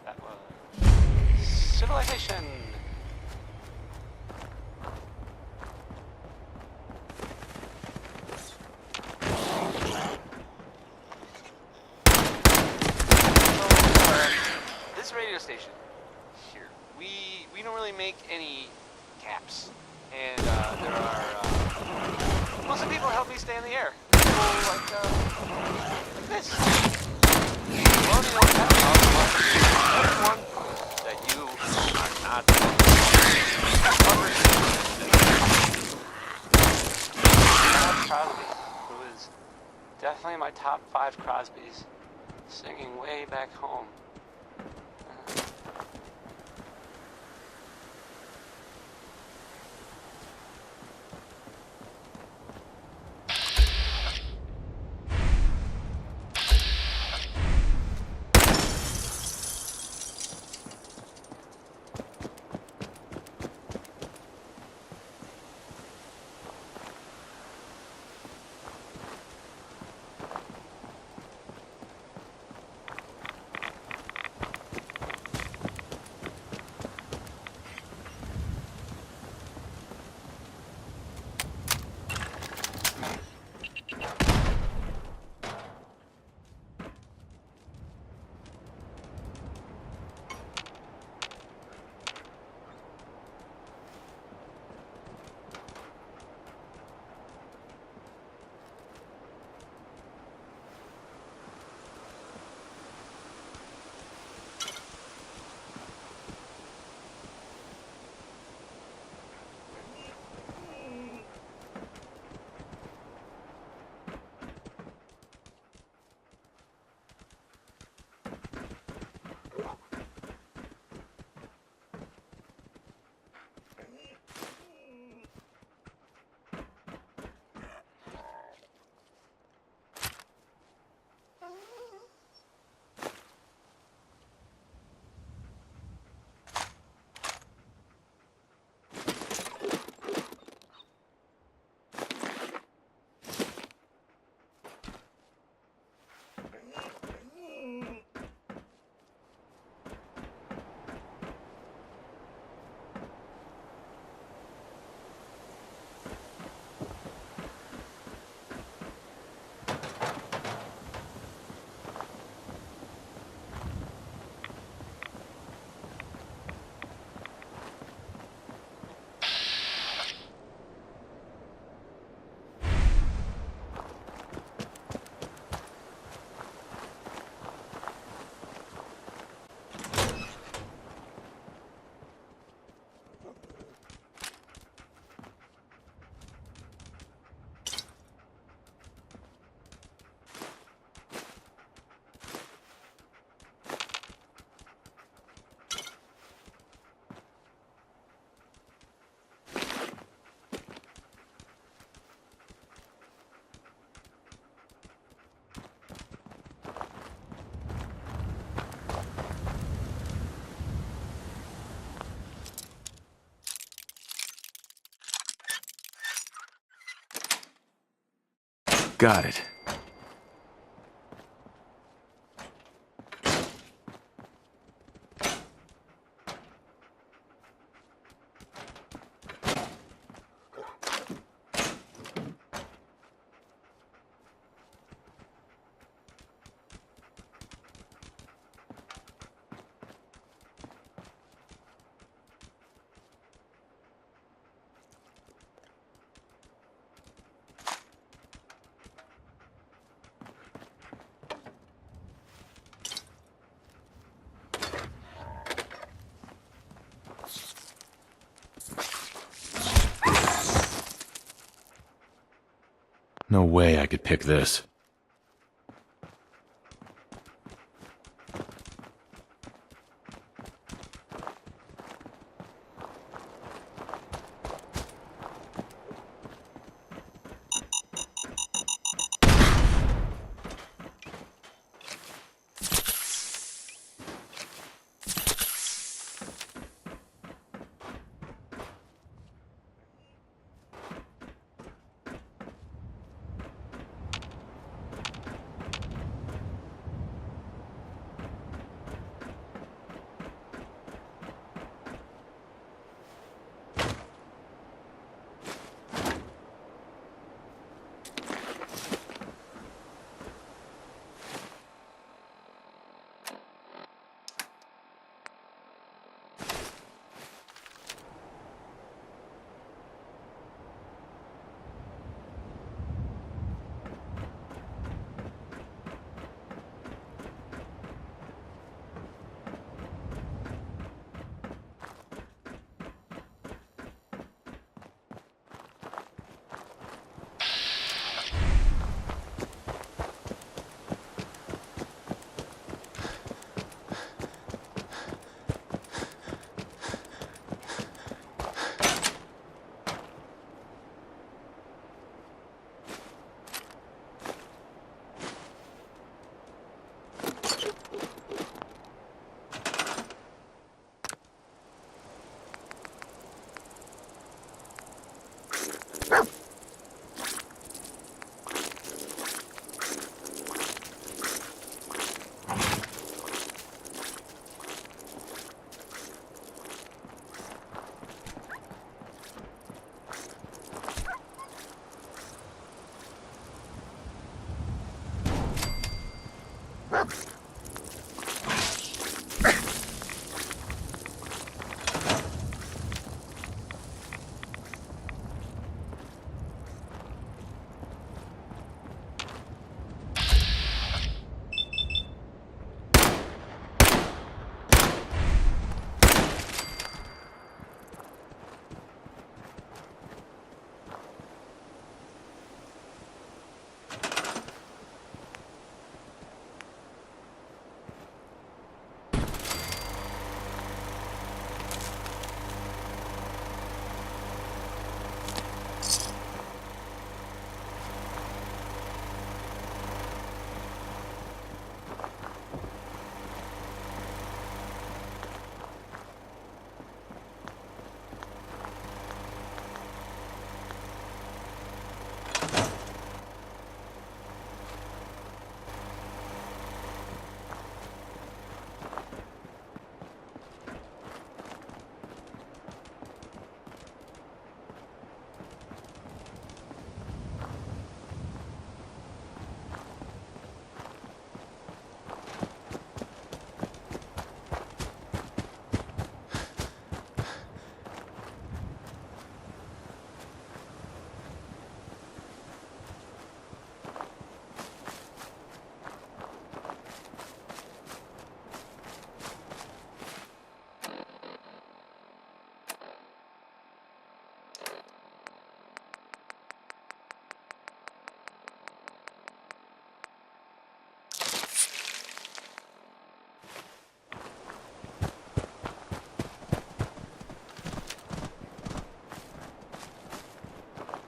That was Civilization. This radio station here, we don't really make any caps, and there are most of the people help me stay in the air. People like this. Well, you know what that everyone that you are not Crosby, who is definitely my top 5 Crosbys, singing way back home. Got it. No way I could pick this.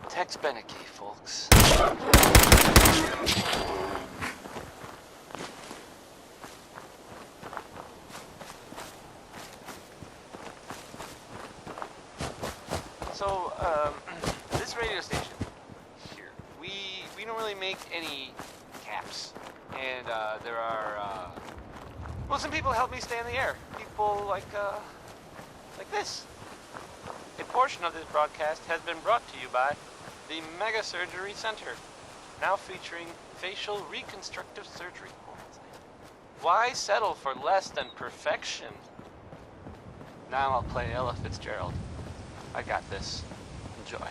Tex Beneke, folks. So, this radio station here, we don't really make any caps. And there are, well, some people help me stay in the air. People like this. A portion of this broadcast has been brought to you by the Mega Surgery Center, now featuring facial reconstructive surgery. Why settle for less than perfection? Now I'll play Ella Fitzgerald. I got this. Enjoy.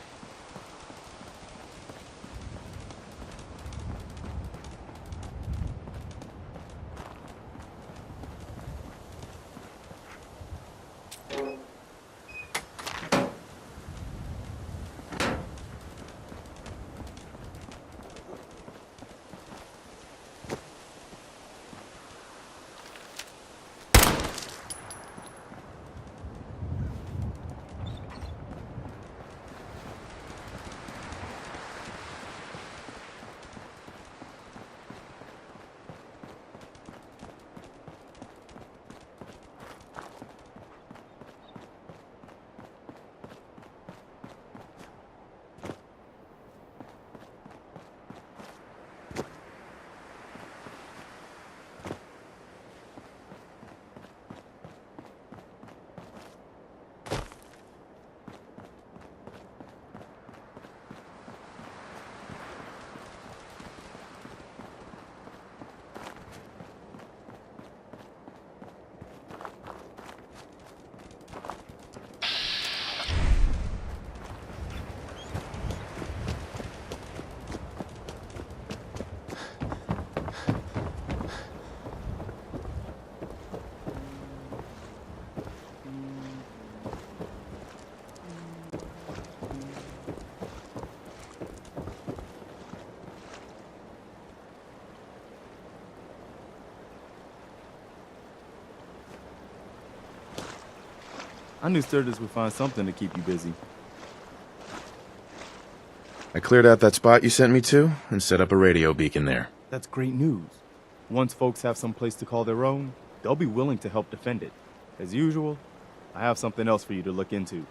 I knew Sturgis would find something to keep you busy. I cleared out that spot you sent me to and set up a radio beacon there. That's great news. Once folks have some place to call their own, they'll be willing to help defend it. As usual, I have something else for you to look into.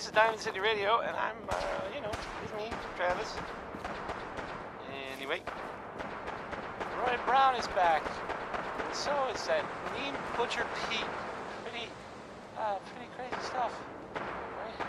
this is Diamond City Radio, and I'm, it's me, Travis. Anyway, Roy Brown is back, and so is that mean Butcher Pete. Pretty crazy stuff, right?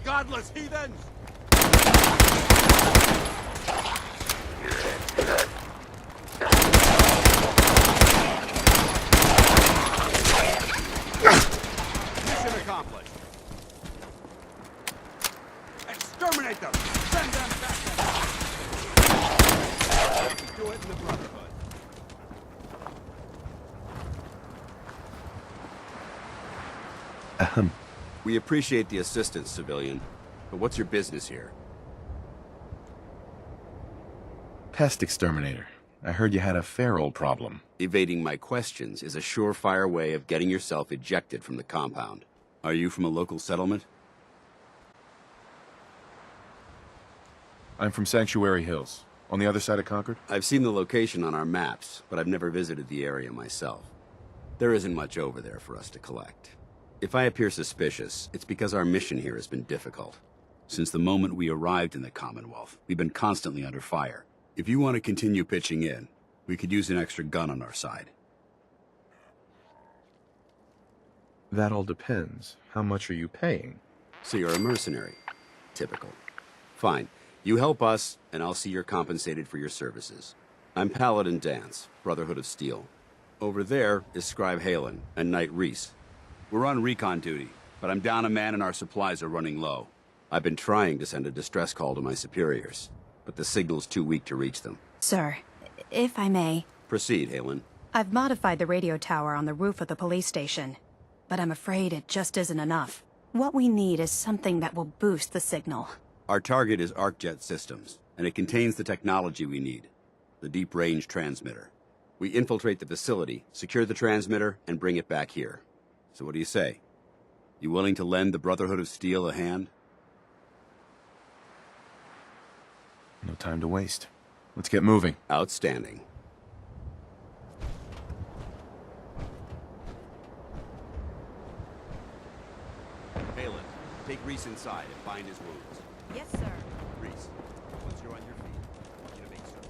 Godless heathens! Mission accomplished. Exterminate them! Send them back to do it in the Brotherhood. Ahem. We appreciate the assistance, civilian, but what's your business here? Pest exterminator. I heard you had a feral problem. Evading my questions is a surefire way of getting yourself ejected from the compound. Are you from a local settlement? I'm from Sanctuary Hills, on the other side of Concord. I've seen the location on our maps, but I've never visited the area myself. There isn't much over there for us to collect. If I appear suspicious, it's because our mission here has been difficult. Since the moment we arrived in the Commonwealth, we've been constantly under fire. If you want to continue pitching in, we could use an extra gun on our side. That all depends. How much are you paying? So you're a mercenary. Typical. Fine. You help us, and I'll see you're compensated for your services. I'm Paladin Dance, Brotherhood of Steel. Over there is Scribe Halen and Knight Reese. We're on recon duty, but I'm down a man and our supplies are running low. I've been trying to send a distress call to my superiors, but the signal's too weak to reach them. Sir, if I may... Proceed, Halen. I've modified the radio tower on the roof of the police station, but I'm afraid it just isn't enough. What we need is something that will boost the signal. Our target is ArcJet Systems, and it contains the technology we need, the deep-range transmitter. We infiltrate the facility, secure the transmitter, and bring it back here. So what do you say? You willing to lend the Brotherhood of Steel a hand? No time to waste. Let's get moving. Outstanding. Halen, take Reese inside and bind his wounds. Yes, sir. Reese, once you're on your feet, I want you to make certain.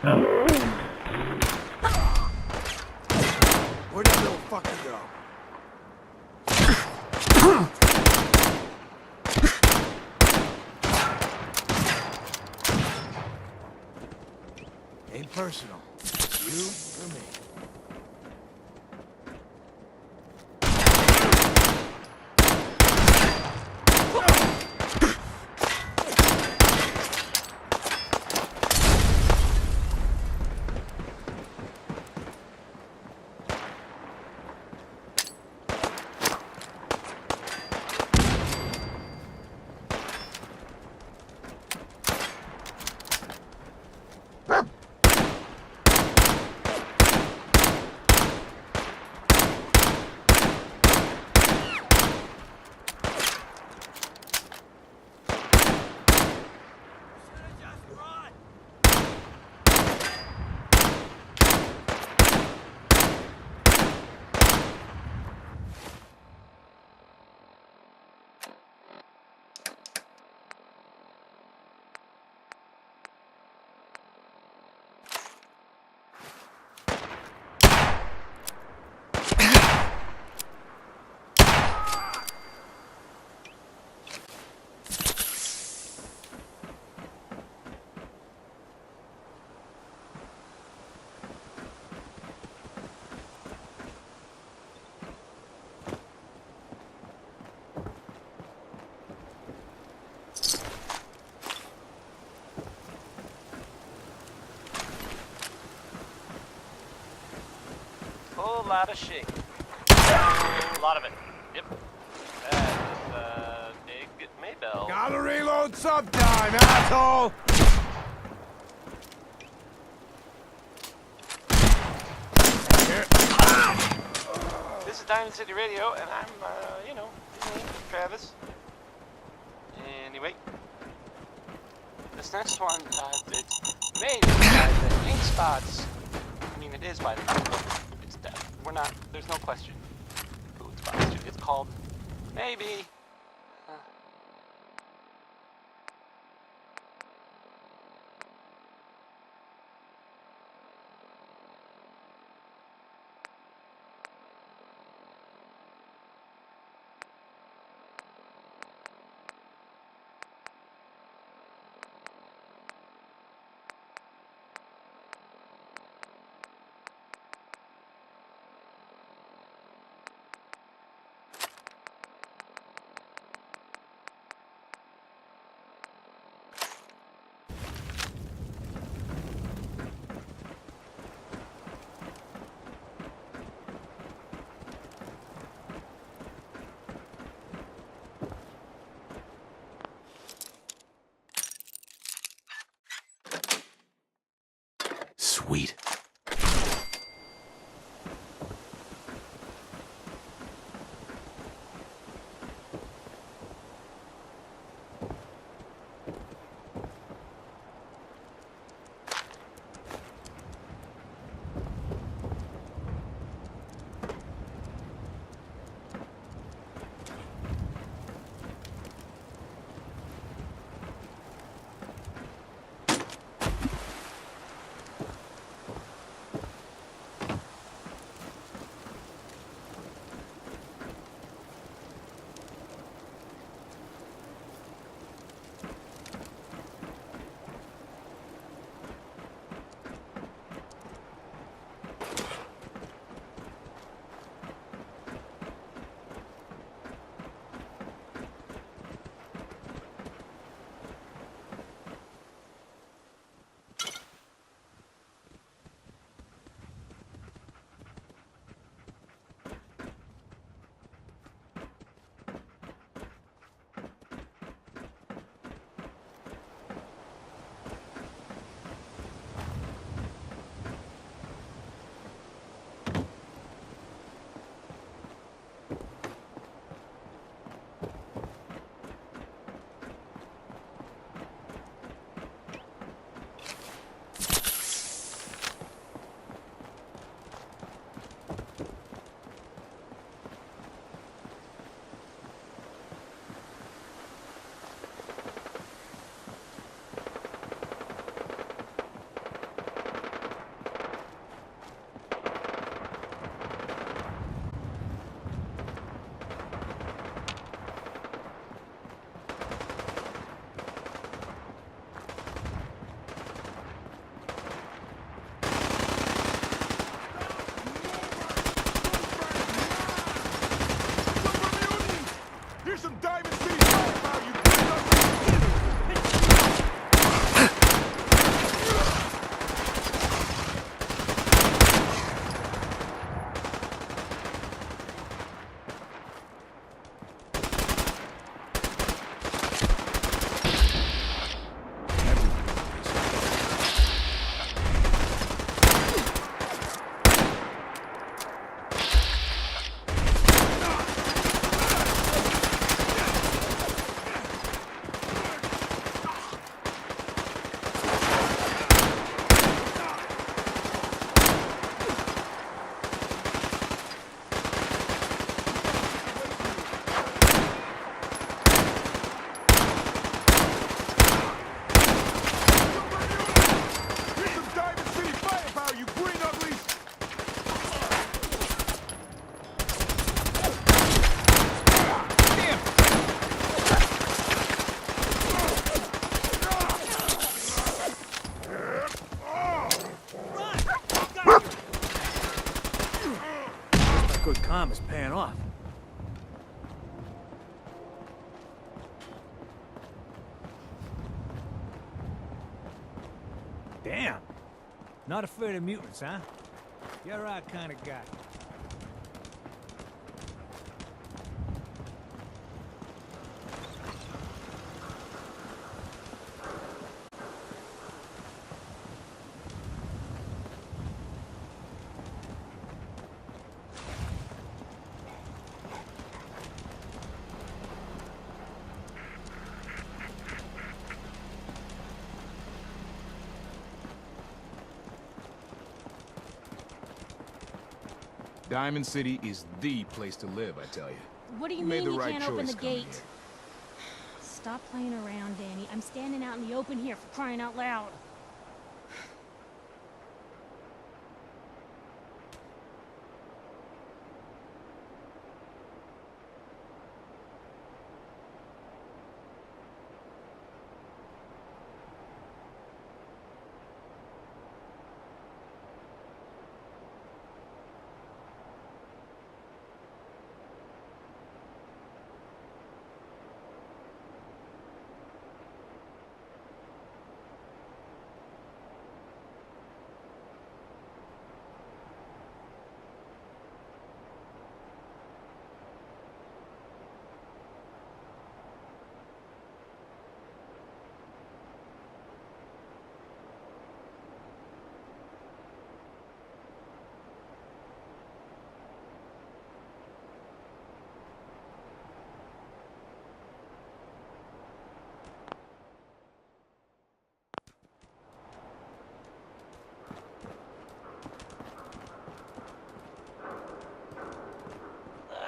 Where'd that little fucker go? Ain't personal. You or me. Whole lot of shit. A lot of it. Yep. That is big Maybell. Gotta reload sometime, asshole! This is Diamond City Radio, and I'm, you know, Travis. Anyway, this next one, it's made by the ink spots. I mean, it is by the it's dead. We're not, there's no question who it's by. It's called Maybe. Sweet. charm is paying off. Damn. Not afraid of mutants, huh? You're our kind of guy. Diamond City is the place to live, I tell you. What do you made mean the you right can't open the choice coming gate? Stop playing around, Danny. I'm standing out in the open here for crying out loud.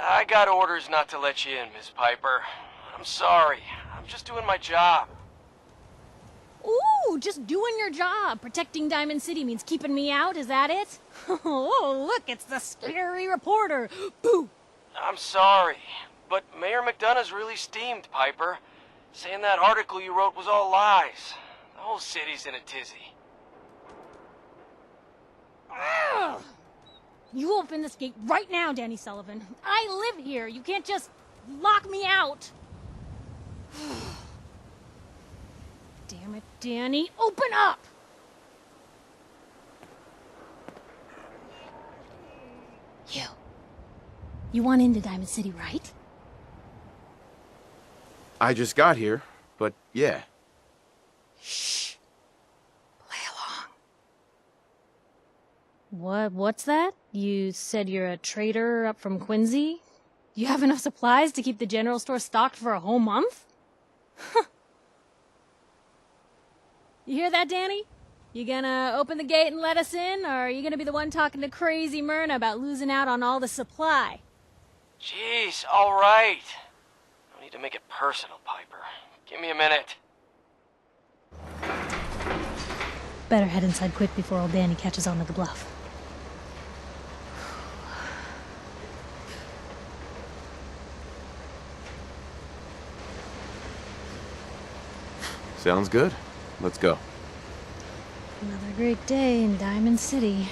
I got orders not to let you in, Miss Piper. I'm sorry. I'm just doing my job. Ooh, just doing your job. Protecting Diamond City means keeping me out, is that it? Oh, look, it's the scary reporter. Boo! I'm sorry, but Mayor McDonough's really steamed, Piper. Saying that article you wrote was all lies. The whole city's in a tizzy. Ugh. You open this gate right now, Danny Sullivan. I live here. You can't just lock me out. Damn it, Danny. Open up! You want into Diamond City, right? I just got here, but yeah. Shh. What's that? You said you're a trader up from Quincy? You have enough supplies to keep the general store stocked for a whole month? You hear that, Danny? You gonna open the gate and let us in, or are you gonna be the one talking to crazy Myrna about losing out on all the supply? Jeez, all right. No need to make it personal, Piper. Give me a minute. Better head inside quick before old Danny catches on to the bluff. Sounds good. Let's go. Another great day in Diamond City.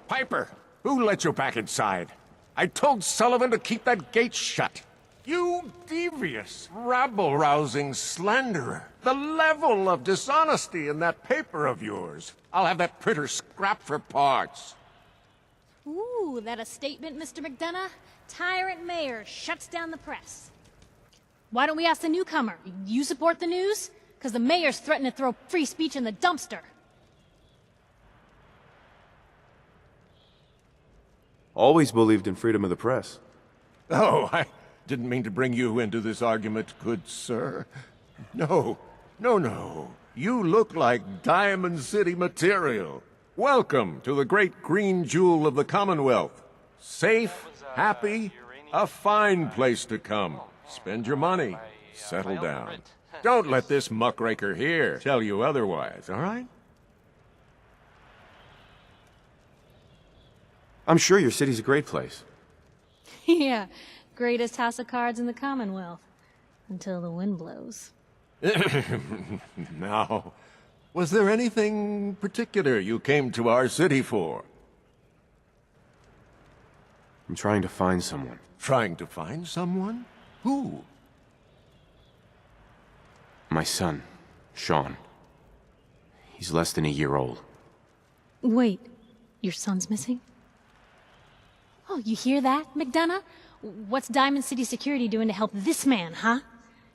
Piper, who let you back inside? I told Sullivan to keep that gate shut. You devious, rabble-rousing slanderer. The level of dishonesty in that paper of yours. I'll have that printer scrapped for parts. Ooh, that a statement, Mr. McDonough? Tyrant mayor shuts down the press. Why don't we ask the newcomer? You support the news? Because the mayor's threatened to throw free speech in the dumpster. Always believed in freedom of the press. Oh, I didn't mean to bring you into this argument, good sir. No. You look like Diamond City material. Welcome to the great green jewel of the Commonwealth. Safe, happy, a fine place to come. Spend your money. Settle down. Don't let this muckraker here tell you otherwise, all right? I'm sure your city's a great place. Yeah, greatest house of cards in the Commonwealth. Until the wind blows. Now, Was there anything particular you came to our city for? I'm trying to find someone. Trying to find someone? Who? My son, Sean. He's less than a year old. Wait, your son's missing? Oh, you hear that, McDonough? What's Diamond City Security doing to help this man, huh?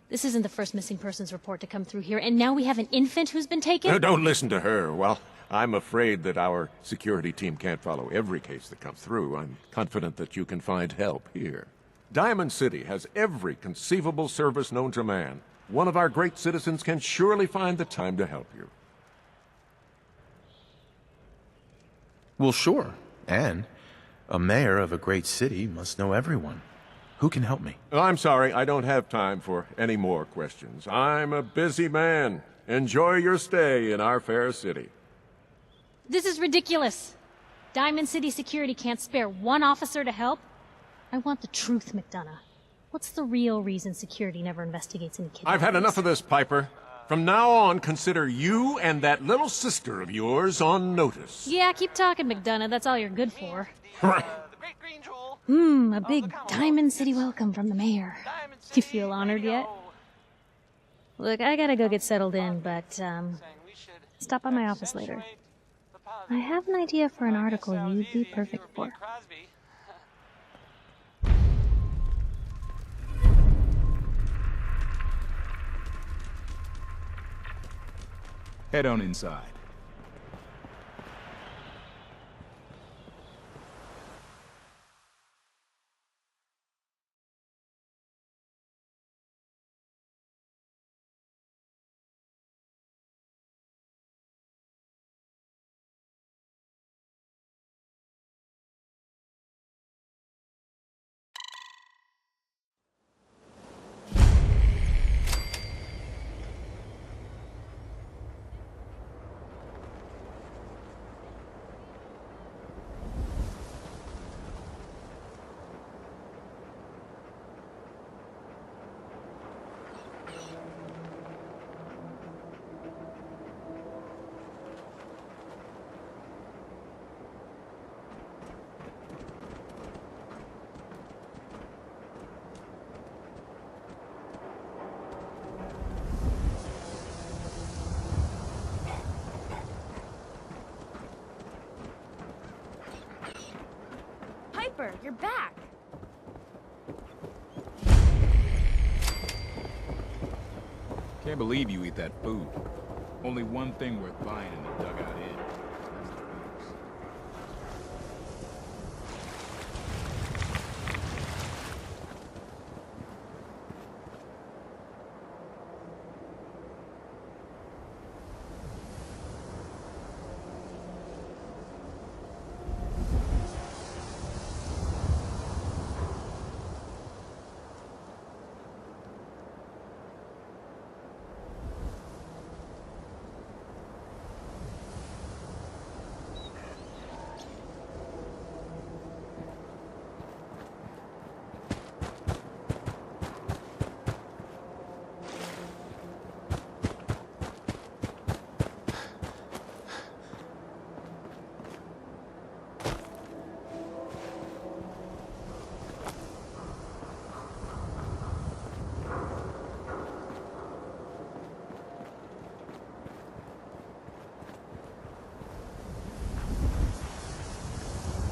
This isn't the first missing persons report to come through here, and now we have an infant who's been taken? Don't listen to her. Well, I'm afraid that our security team can't follow every case that comes through. I'm confident that you can find help here. Diamond City has every conceivable service known to man. One of our great citizens can surely find the time to help you. Well, sure. And a mayor of a great city must know everyone. Who can help me? I'm sorry, I don't have time for any more questions. I'm a busy man. Enjoy your stay in our fair city. This is ridiculous. Diamond City Security can't spare one officer to help? I want the truth, McDonough. What's the real reason security never investigates any kidnappings? I've had enough of this, Piper. From now on, consider you and that little sister of yours on notice. Yeah, keep talking, McDonough. That's all you're good for. Right. A big Diamond City welcome from the mayor. You feel honored yet? Look, I gotta go get settled in, but, stop by my office later. I have an idea for an article you'd be perfect for. Head on inside. Piper, you're back. Can't believe you eat that food. Only one thing worth buying in the dugout inn.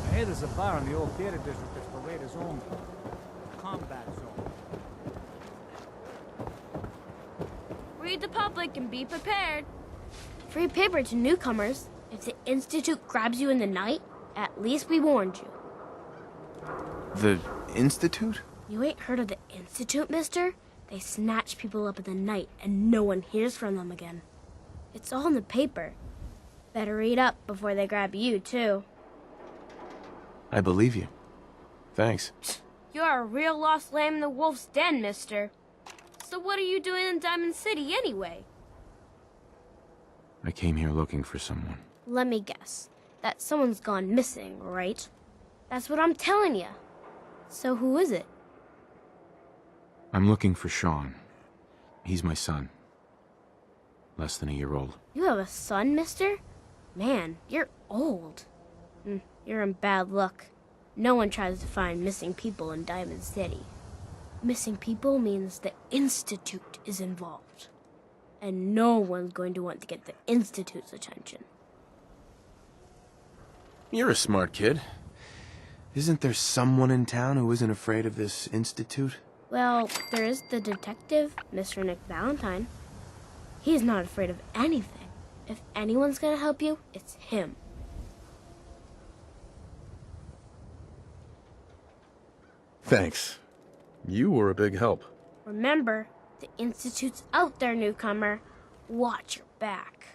I hear there's a bar in the old theater district that's for Raiders only. Combat zone. Read the public and be prepared. Free paper to newcomers. If the Institute grabs you in the night, at least we warned you. The Institute? You ain't heard of the Institute, mister? They snatch people up in the night and no one hears from them again. It's all in the paper. Better read up before they grab you, too. I believe you. Thanks. You're a real lost lamb in the wolf's den, mister. So what are you doing in Diamond City anyway? I came here looking for someone. Let me guess. That someone's gone missing, right? That's what I'm telling you. So who is it? I'm looking for Sean. He's my son. Less than a year old. You have a son, mister? Man, you're old. You're in bad luck. No one tries to find missing people in Diamond City. Missing people means the Institute is involved. And no one's going to want to get the Institute's attention. You're a smart kid. Isn't there someone in town who isn't afraid of this institute? Well, there is the detective, Mr. Nick Valentine. He's not afraid of anything. If anyone's gonna help you, it's him. Thanks. You were a big help. Remember, the Institute's out there, newcomer. Watch your back.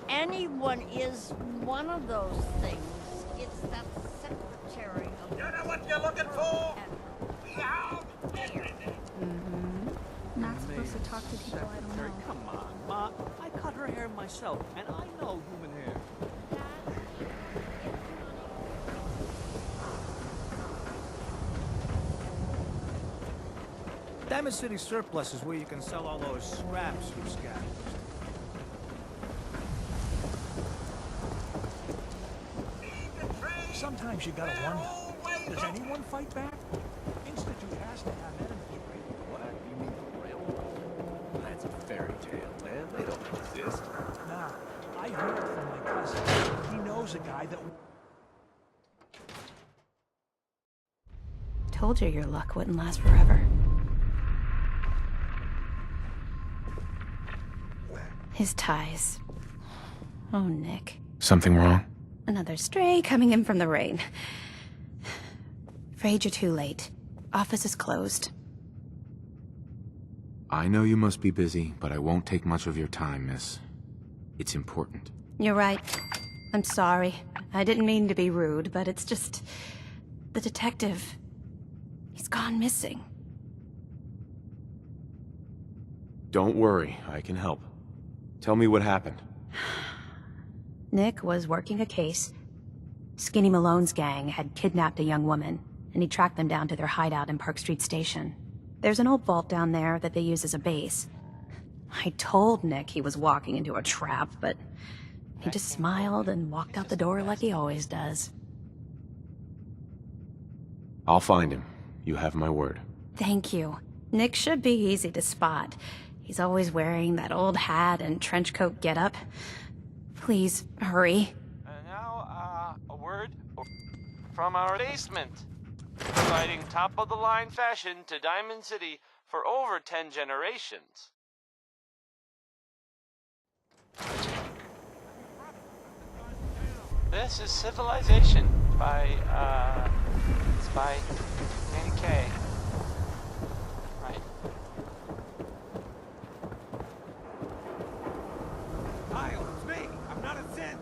Anyone is one of those things. It's that secretary of... You know what you're looking for? Not supposed to talk to people I don't know. Come on, Ma. I cut her hair myself, and I know human hair. Diamond City Surplus is where you can sell all those scraps you scavenged. Sometimes you gotta wonder, does anyone fight back? Institute has to have infantry. What? You mean the railroad? That's a fairy tale, man. They don't exist. Nah, I heard from my cousin. He knows a guy that... Told you your luck wouldn't last forever. His ties. Oh, Nick. Something wrong? Another stray coming in from the rain. Afraid you're too late. Office is closed. I know you must be busy, but I won't take much of your time, miss. It's important. You're right. I'm sorry. I didn't mean to be rude, but it's just... The detective... He's gone missing. Don't worry, I can help. Tell me what happened. Nick was working a case. Skinny Malone's gang had kidnapped a young woman, and he tracked them down to their hideout in Park Street Station. There's an old vault down there that they use as a base. I told Nick he was walking into a trap, but he just smiled and walked out the door like he always does. I'll find him. You have my word. Thank you. Nick should be easy to spot. He's always wearing that old hat and trench coat getup. Please, hurry. And now, a word from our basement. Providing top-of-the-line fashion to Diamond City for over 10 generations. This is Civilization by, it's by Danny Kaye. Right? Kyle, it's me. I'm not a synth.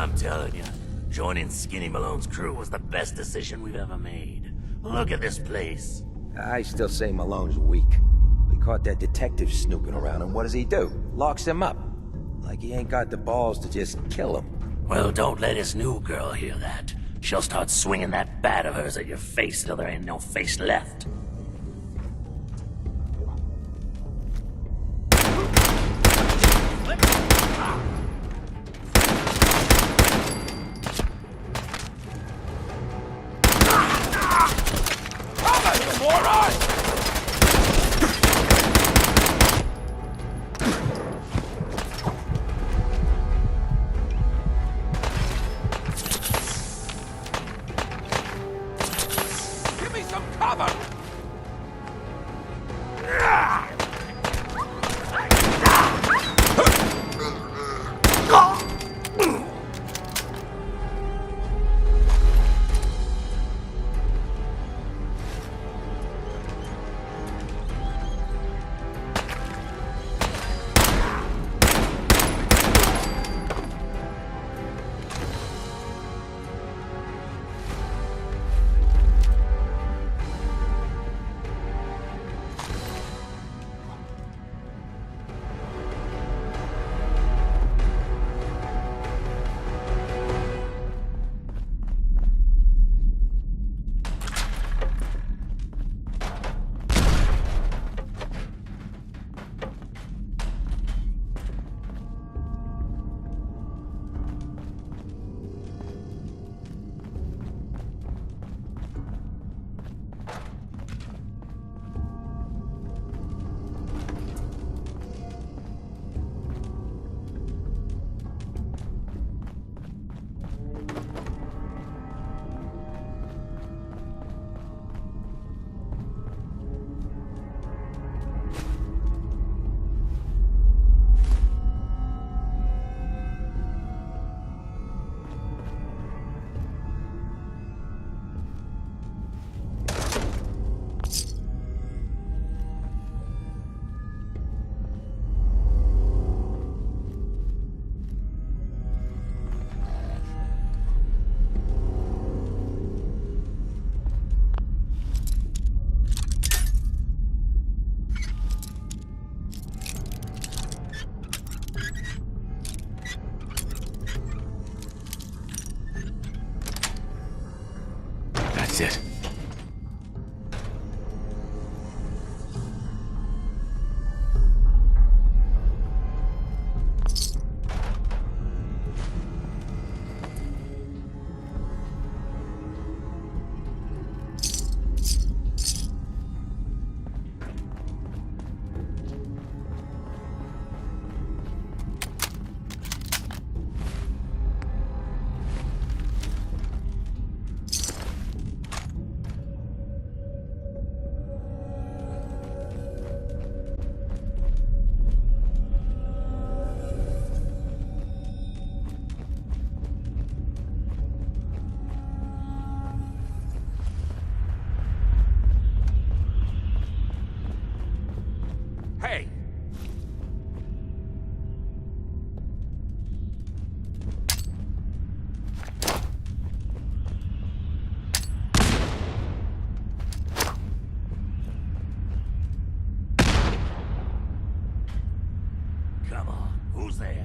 I'm telling you, joining Skinny Malone's crew was the best decision we've ever made. Look at this place. I still say Malone's weak. We caught that detective snooping around, and what does he do? Locks him up. Like he ain't got the balls to just kill him. Well, don't let his new girl hear that. She'll start swinging that bat of hers at your face till there ain't no face left. That's it. Hey! Come on, who's there?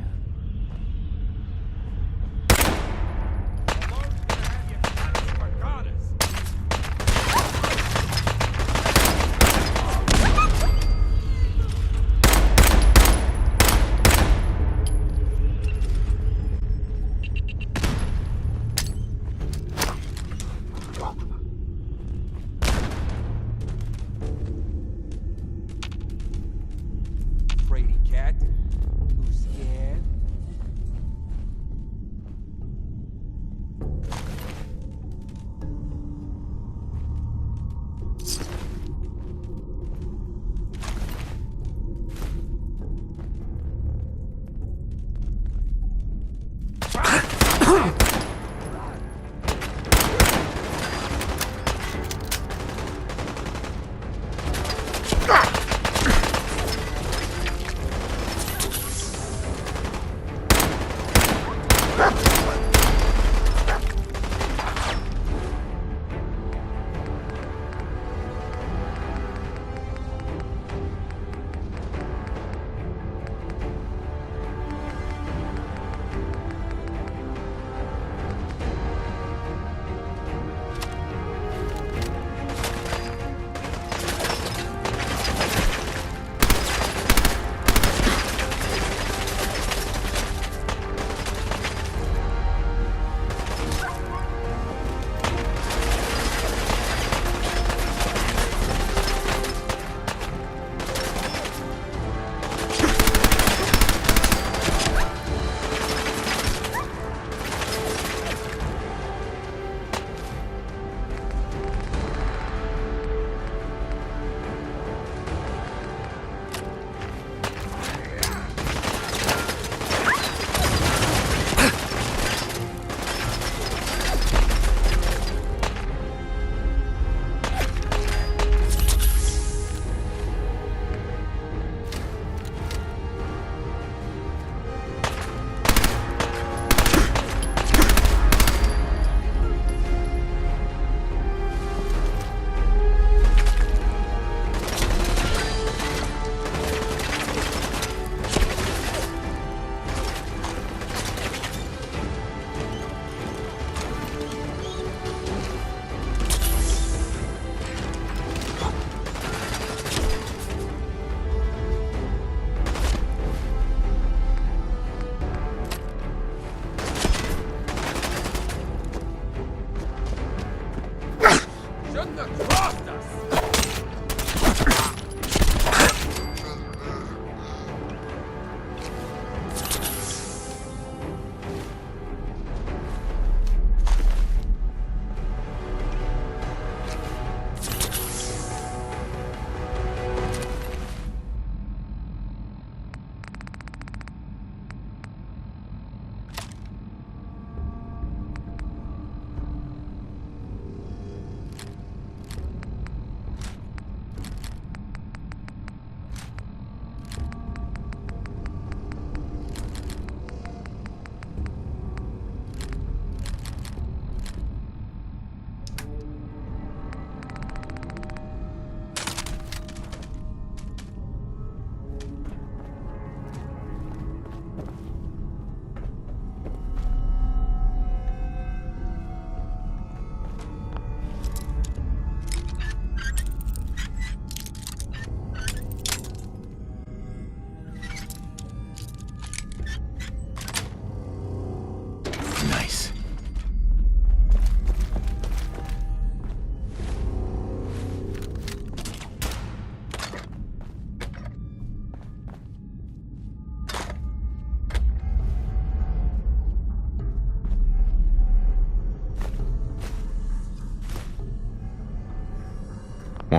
Fraidy cat. Who's scared?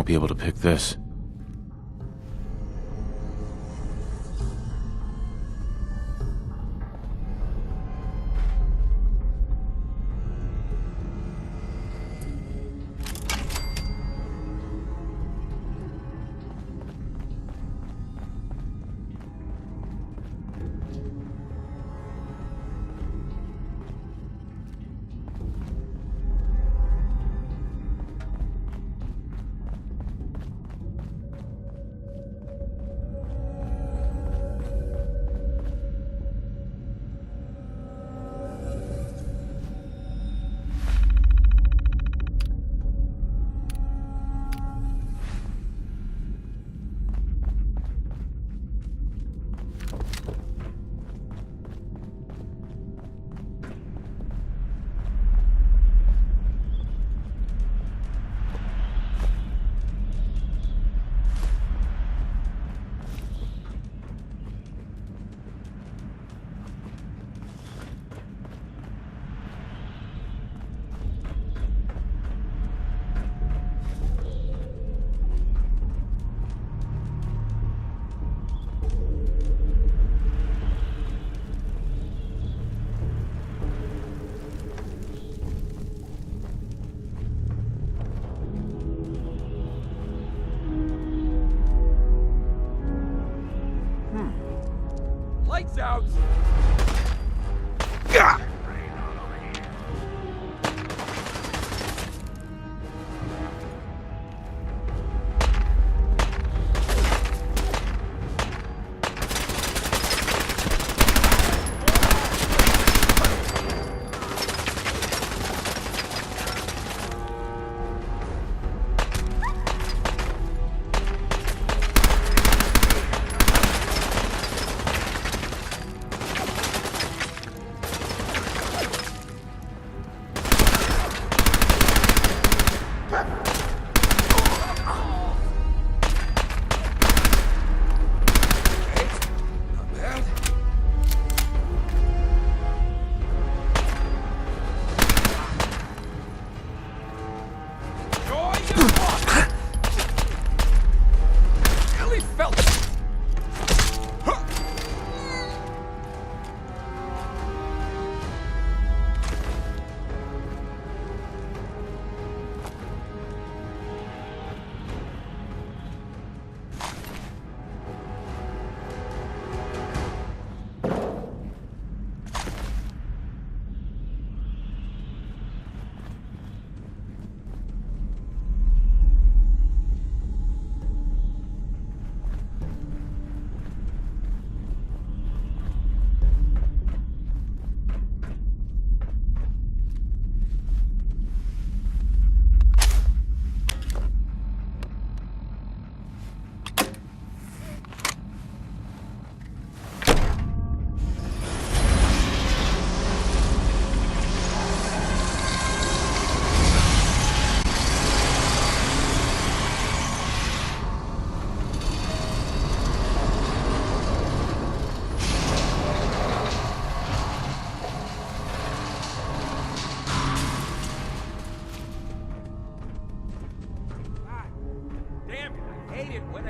won't be able to pick this. Lights out!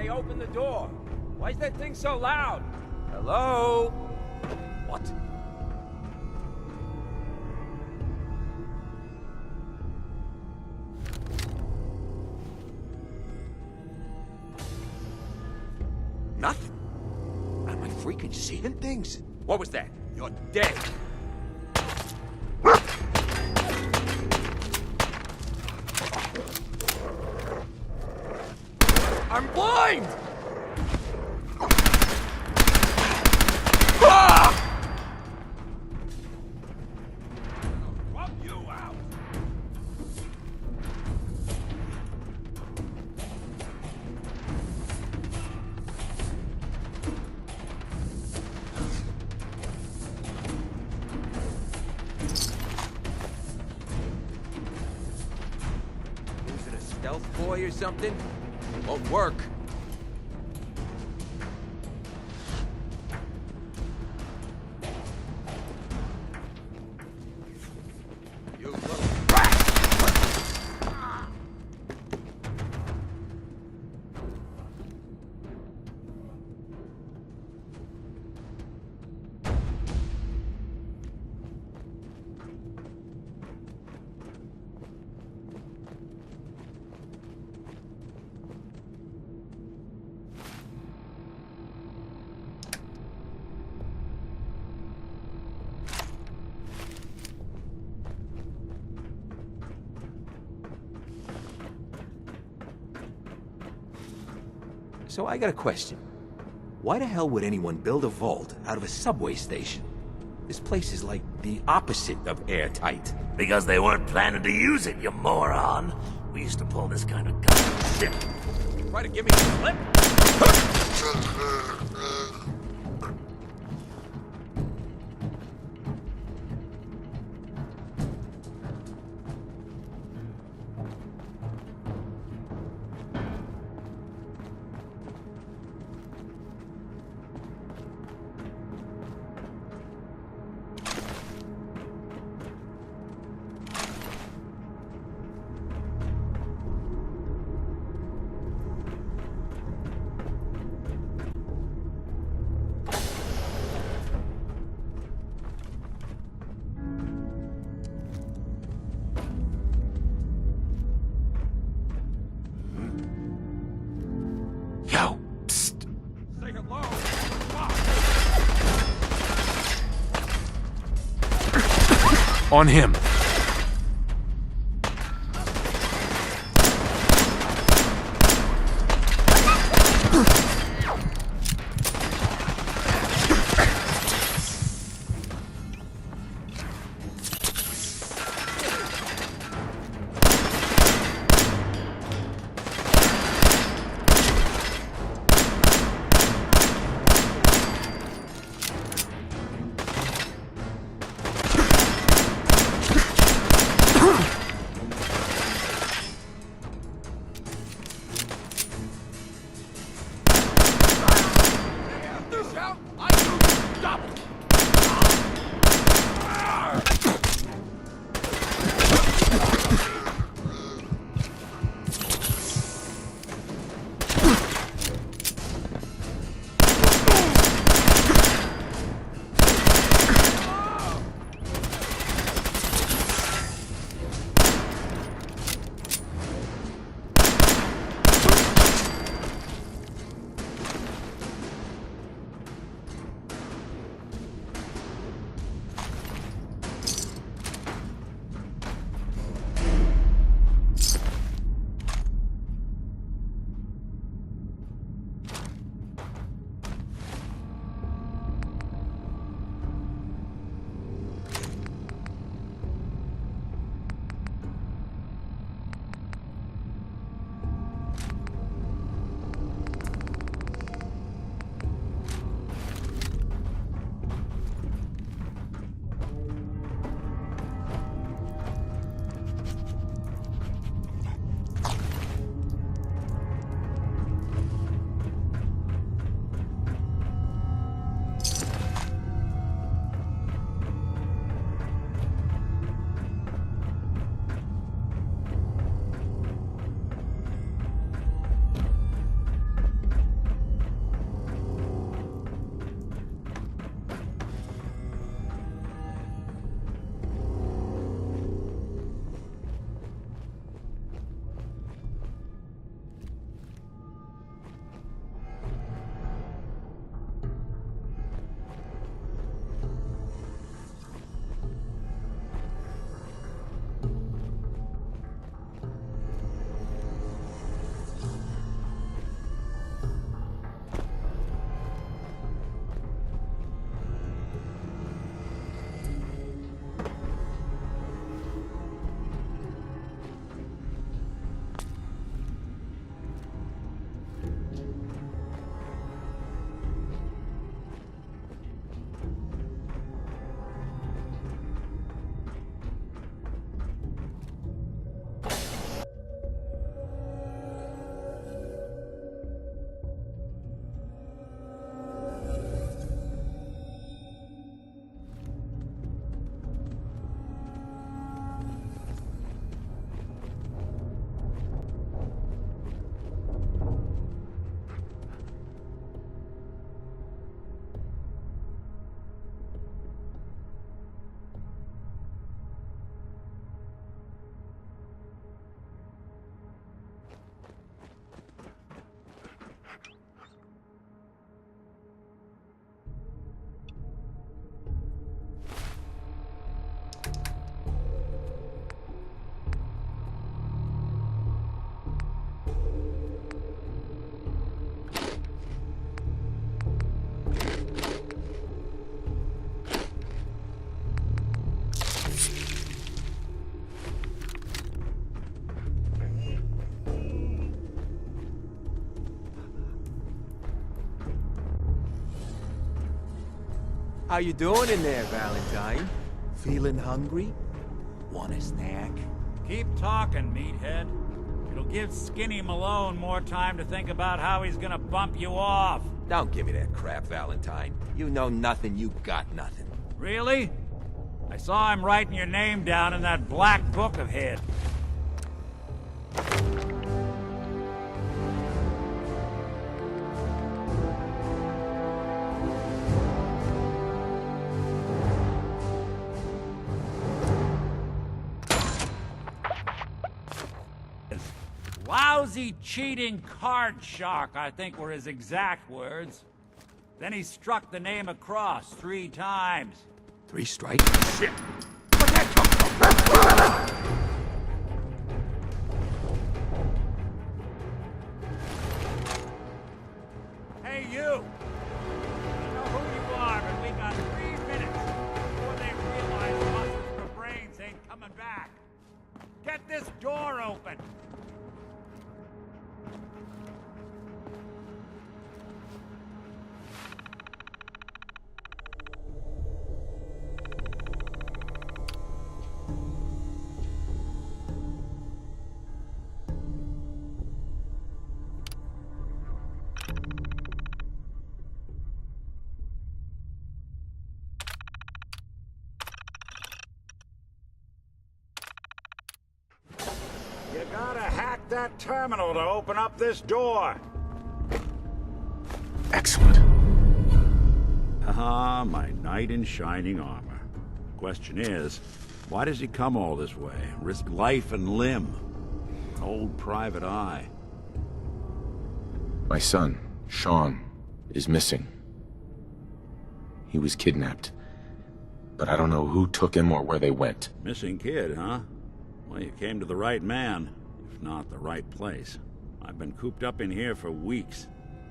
Open the door. Why is that thing so loud? Hello? What? Nothing. Am I freaking seeing things? What was that? You're dead. I'm blind! Ah! I'll rub you out. Using a stealth boy or something? Won't work. You little rat! So I got a question. Why the hell would anyone build a vault out of a subway station? This place is like the opposite of airtight. Because they weren't planning to use it, you moron. We used to pull this kind of shit. Try to give me a slip? Yo, psst. Say hello. On him. How you doing in there, Valentine? Feeling hungry? Want a snack? Keep talking, meathead. It'll give Skinny Malone more time to think about how he's gonna bump you off. Don't give me that crap, Valentine. You know nothing, you got nothing. Really? I saw him writing your name down in that black book of his. Lousy, cheating card shark, I think were his exact words. Then he struck the name across 3 times. 3 strikes? Shit! Hey, you! I know who you are, but we got 3 minutes before they realize muscles for brains ain't coming back. Get this door open! You gotta hack that terminal to open up this door. Excellent. Ah, my knight in shining armor. Question is, why does he come all this way? Risk life and limb? Old private eye. My son, Sean, is missing. He was kidnapped. But I don't know who took him or where they went. Missing kid, huh? Well, you came to the right man, if not the right place. I've been cooped up in here for weeks.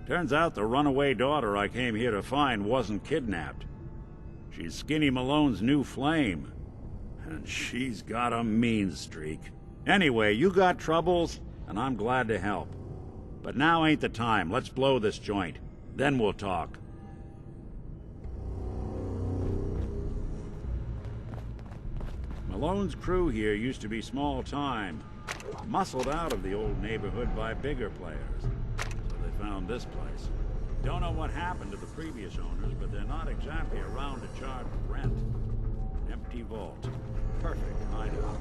Turns out the runaway daughter I came here to find wasn't kidnapped. She's Skinny Malone's new flame. And she's got a mean streak. Anyway, you got troubles, and I'm glad to help. But now ain't the time. Let's blow this joint. Then we'll talk. Malone's crew here used to be small time. Muscled out of the old neighborhood by bigger players. So they found this place. Don't know what happened to the previous owners, but they're not exactly around to charge rent. Empty vault. Perfect hideout.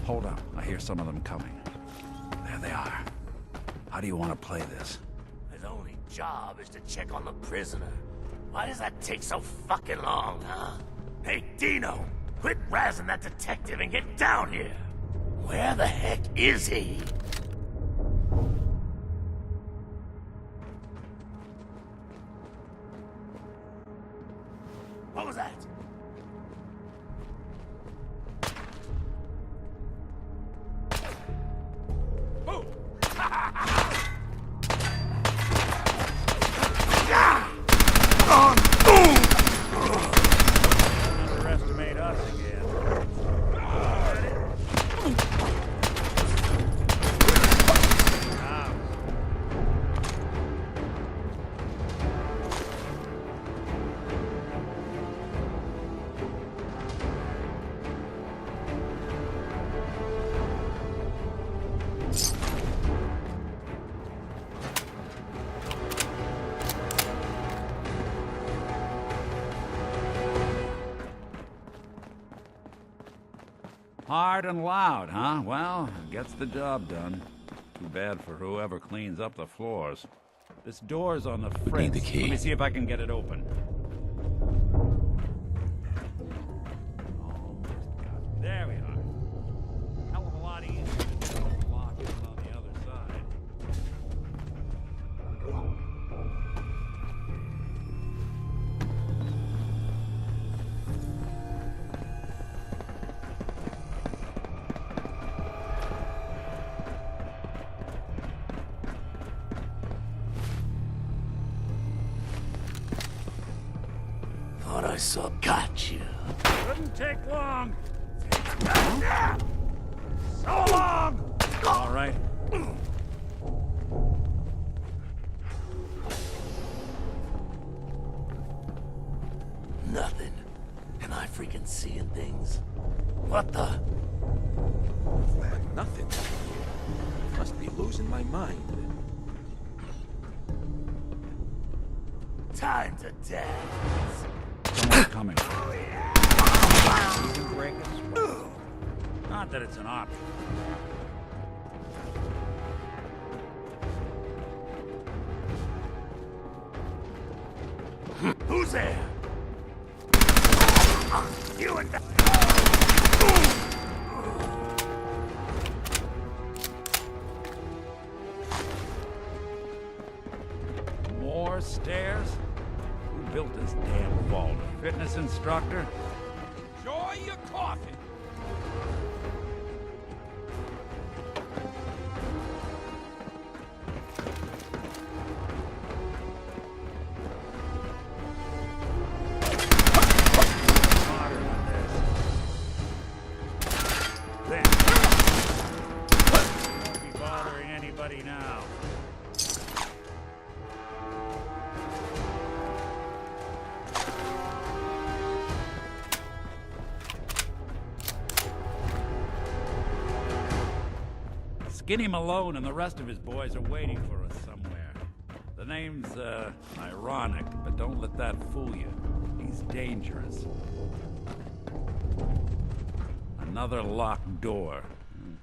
Hold up. I hear some of them coming. There they are. How do you want to play this? His only job is to check on the prisoner. Why does that take so fucking long, huh? Hey, Dino! Quit razzing that detective and get down here! Where the heck is he? What was that? Boom! Underestimate us again. Hard and loud, huh? Well, it gets the job done. Too bad for whoever cleans up the floors. This door's on the fritz. Need the key. Let me see if I can get it open. There we are. Hell of a lot easier than lock. so gotcha. Couldn't take long. So long! All right. Nothing. Am I freaking seeing things? What the? Nothing. Must be losing my mind. Time to dance. Someone's coming. You can break us. Not that it's an option. Who's there? You and More stairs? Who built this damn vault? A fitness instructor? enjoy your coffee. Won't be bothering anybody now. Skinny Malone and the rest of his boys are waiting for us somewhere. The name's, ironic, but don't let that fool you. He's dangerous. Another locked door.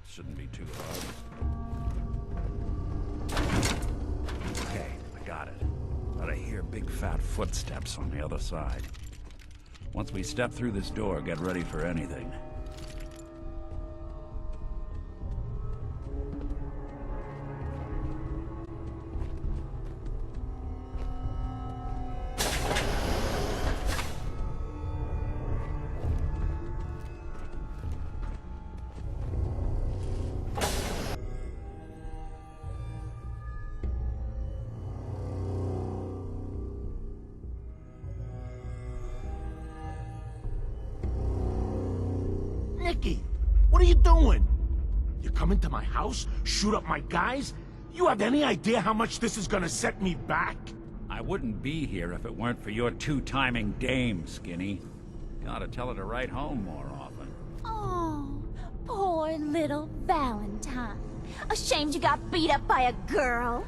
Shouldn't be too hard. Okay, I got it. But I hear big fat footsteps on the other side. Once we step through this door, get ready for anything. Nicky, what are you doing? You come into my house, shoot up my guys? You have any idea how much this is gonna set me back? I wouldn't be here if it weren't for your two-timing dame, Skinny. You ought to tell her to write home more often. Oh, poor little Valentine. Ashamed you got beat up by a girl?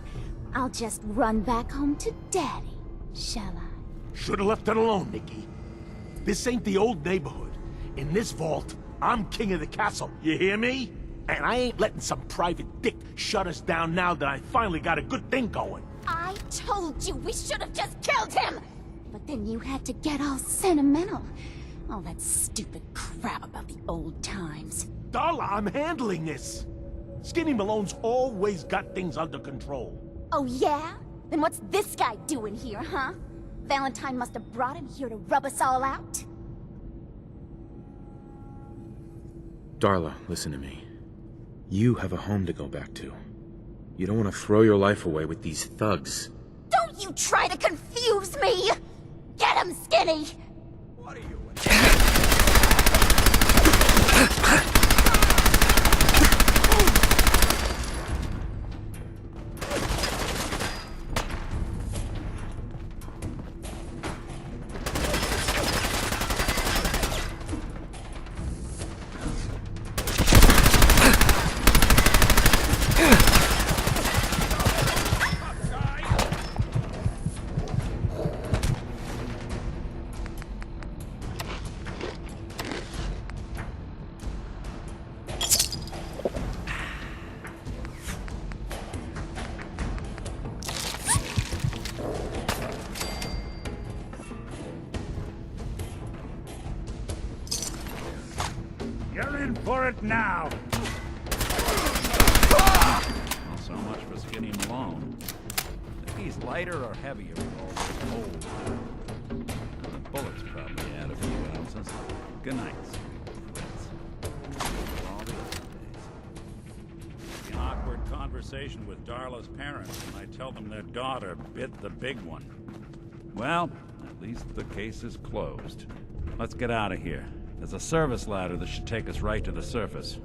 I'll just run back home to Daddy, shall I? Should've left it alone, Nicky. This ain't the old neighborhood. In this vault, I'm king of the castle, you hear me? And I ain't letting some private dick shut us down now that I finally got a good thing going. I told you we should have just killed him! But then you had to get all sentimental. All that stupid crap about the old times. Darla, I'm handling this. Skinny Malone's always got things under control. Oh yeah? Then what's this guy doing here, huh? Valentine must have brought him here to rub us all out? Darla, listen to me. You have a home to go back to. You don't want to throw your life away with these thugs. Don't you try to confuse me! Get him, Skinny! What are you... You're in for it now! Well, so much for Skinny Malone. If he's lighter or heavier with all this old. And the bullets probably add a few ounces. Good night, sweet friends. All the other days. An awkward conversation with Darla's parents when I tell them their daughter bit the big one. Well, that At least the case is closed. Let's get out of here. There's a service ladder that should take us right to the surface.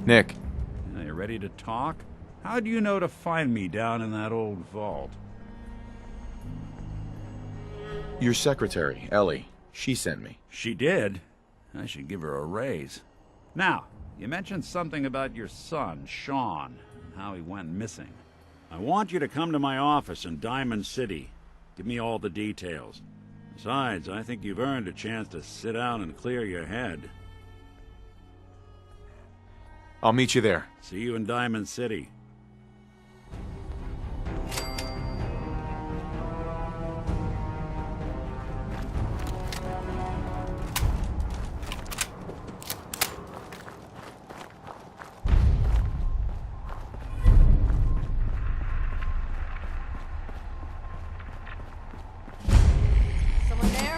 Nick. Are you ready to talk? How do you know to find me down in that old vault? Your secretary, Ellie. She sent me. She did? I should give her a raise. Now, you mentioned something about your son, Sean, and how he went missing. I want you to come to my office in Diamond City. Give me all the details. Besides, I think you've earned a chance to sit down and clear your head. I'll meet you there. See you in Diamond City. Someone there?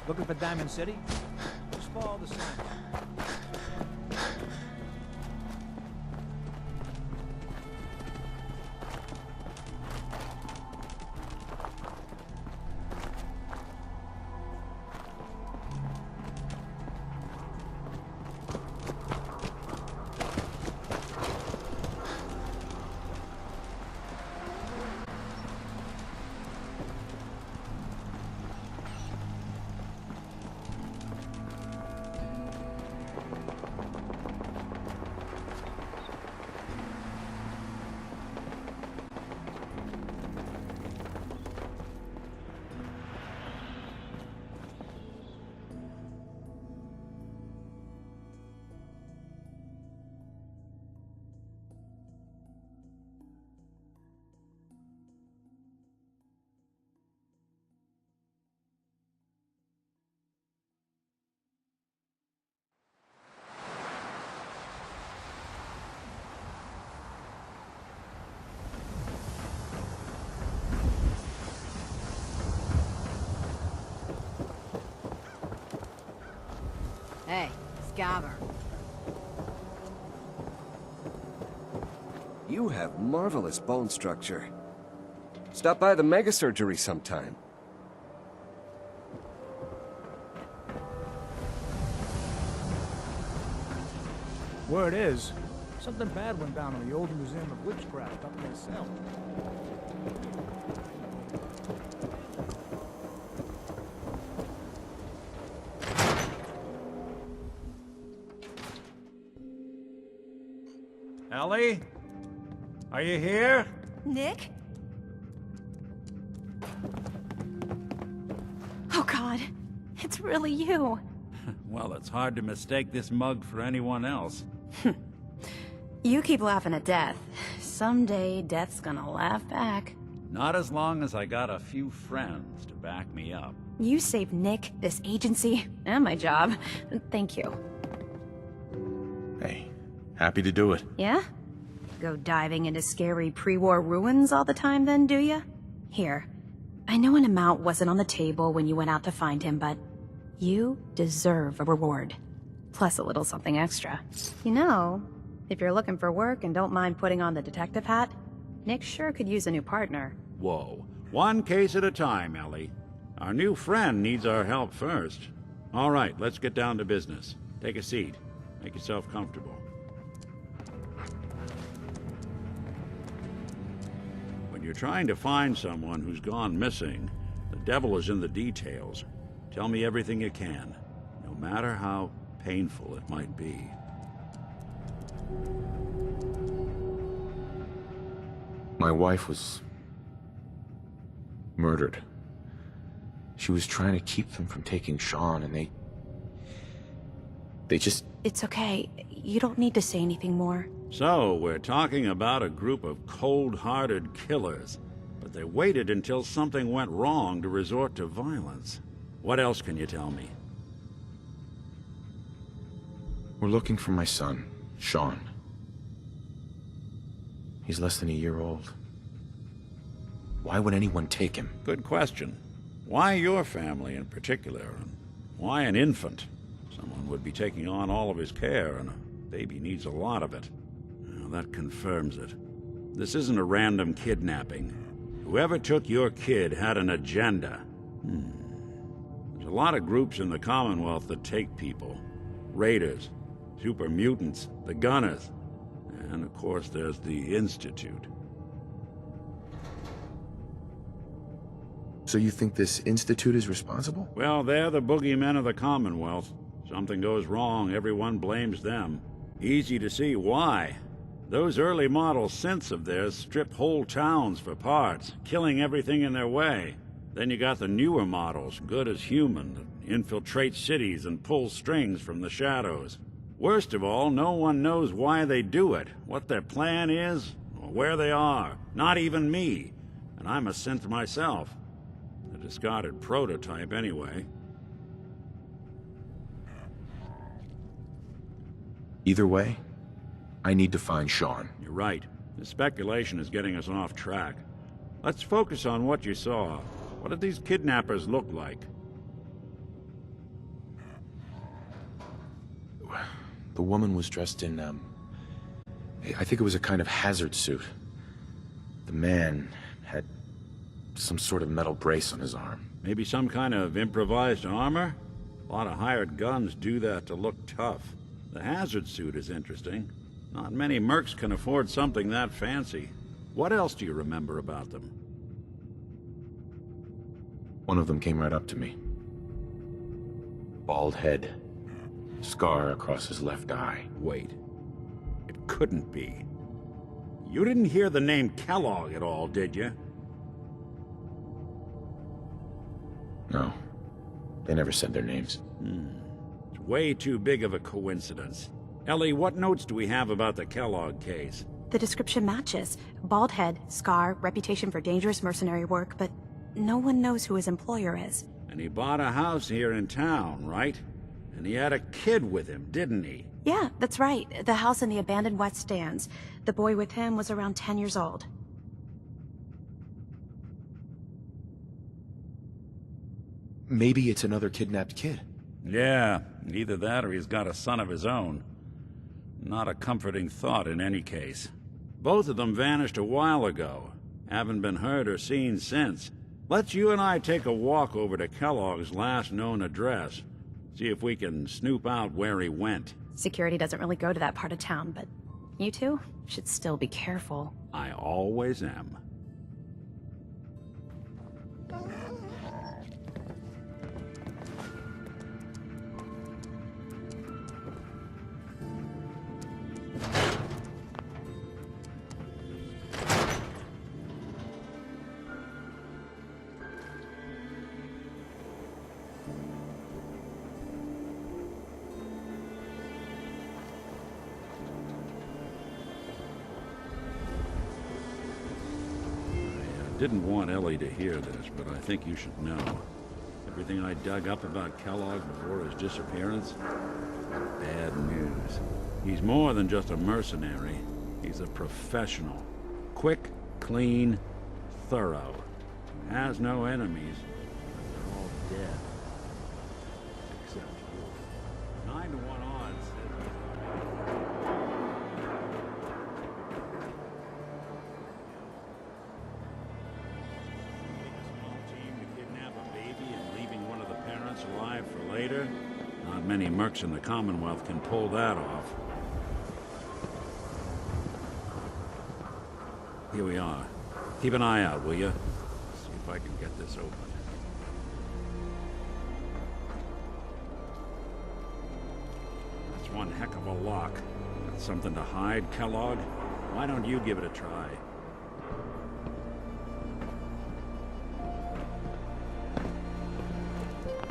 Looking for Diamond City? Just follow the sign. Hey, Scabber. You have marvelous bone structure. Stop by the mega surgery sometime. Word is, something bad went down in the old Museum of Witchcraft up near Cell. Ellie? Are you here? Nick? Oh God, it's really you. Well, it's hard to mistake this mug for anyone else. You keep laughing at death. Someday, death's gonna laugh back. Not as long as I got a few friends to back me up. You saved Nick, this agency, and my job. Thank you. Hey, happy to do it. Yeah? Go diving into scary pre-war ruins all the time then, do ya? Here, I know an amount wasn't on the table when you went out to find him, but you deserve a reward. Plus a little something extra. You know, if you're looking for work and don't mind putting on the detective hat, Nick sure could use a new partner. Whoa. One case at a time, Ellie. Our new friend needs our help first. All right, let's get down to business. Take a seat. Make yourself comfortable. When you're trying to find someone who's gone missing, the devil is in the details. Tell me everything you can, no matter how painful it might be. My wife was murdered. She was trying to keep them from taking Sean, and they just... It's okay. You don't need to say anything more. So, we're talking about a group of cold-hearted killers, but they waited until something went wrong to resort to violence. What else can you tell me? We're looking for my son, Sean. He's less than a year old. Why would anyone take him? Good question. Why your family in particular? And why an infant? Someone would be taking on all of his care, and a baby needs a lot of it. Well, that confirms it. This isn't a random kidnapping. Whoever took your kid had an agenda. There's a lot of groups in the Commonwealth that take people. Raiders, super mutants, the Gunners, and of course there's the Institute. So you think this Institute is responsible? Well, they're the boogeymen of the Commonwealth. Something goes wrong, everyone blames them. Easy to see why. Those early model synths of theirs strip whole towns for parts, killing everything in their way. Then you got the newer models, good as human, that infiltrate cities and pull strings from the shadows. Worst of all, no one knows why they do it, what their plan is, or where they are. Not even me. And I'm a synth myself. A discarded prototype, anyway. Either way, I need to find Sean. You're right. The speculation is getting us off track. Let's focus on what you saw. What did these kidnappers look like? The woman was dressed in, I think it was a kind of hazard suit. The man had some sort of metal brace on his arm. Maybe some kind of improvised armor? A lot of hired guns do that to look tough. The hazard suit is interesting. Not many mercs can afford something that fancy. What else do you remember about them? One of them came right up to me. Bald head. Scar across his left eye. Wait. It couldn't be. You didn't hear the name Kellogg at all, did you? No. They never said their names. It's way too big of a coincidence. Ellie, what notes do we have about the Kellogg case? The description matches. Bald head, scar, reputation for dangerous mercenary work, but no one knows who his employer is. And he bought a house here in town, right? And he had a kid with him, didn't he? Yeah, that's right. The house in the abandoned West Stands. The boy with him was around 10 years old. Maybe it's another kidnapped kid. Yeah, either that or he's got a son of his own. Not a comforting thought in any case. Both of them vanished a while ago. Haven't been heard or seen since. Let's you and I take a walk over to Kellogg's last known address. See if we can snoop out where he went. Security doesn't really go to that part of town, but you two should still be careful. I always am. Didn't want Ellie to hear this, but I think you should know. Everything I dug up about Kellogg before his disappearance? Bad news. He's more than just a mercenary. He's a professional. Quick, clean, thorough. Has no enemies. They're all dead. Except you. 9 to 1 odds. Alive for later? Not many mercs in the Commonwealth can pull that off. Here we are. Keep an eye out, will you? See if I can get this open. That's one heck of a lock. Got something to hide, Kellogg? Why don't you give it a try?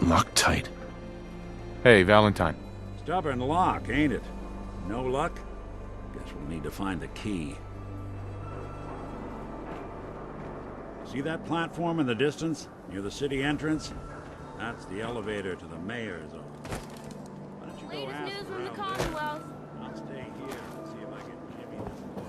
Locked tight. Hey, Valentine. Stubborn lock, ain't it? No luck? Guess we'll need to find the key. See that platform in the distance, near the city entrance? That's the elevator to the mayor's office. Why don't you go ask Latest news from the around there? Commonwealth. I'll stay here and see if I can jimmy this lock.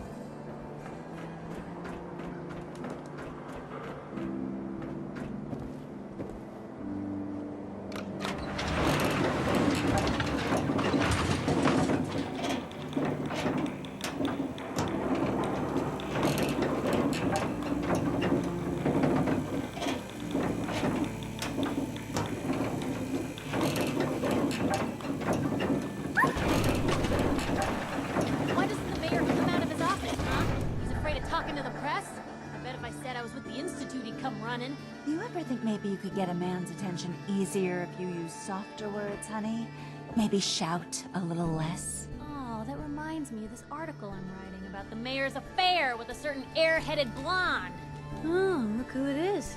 Why doesn't the mayor come out of his office, huh? He's afraid of talking to the press? I bet if I said I was with the Institute, he'd come running. Do you ever think maybe you could get a man's attention easier if you use softer words, honey? Maybe shout a little less? Oh, that reminds me of this article I'm writing about the mayor's affair with a certain airheaded blonde. Oh, look who it is.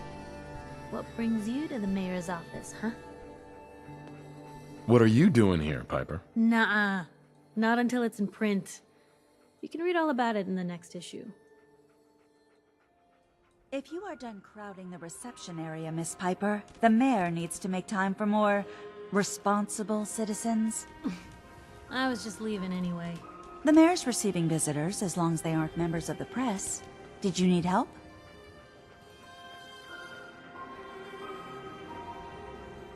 What brings you to the mayor's office, huh? What are you doing here, Piper? Nuh-uh. Not until it's in print. You can read all about it in the next issue. If you are done crowding the reception area, Miss Piper, the mayor needs to make time for more responsible citizens. I was just leaving anyway. The mayor's receiving visitors as long as they aren't members of the press. Did you need help?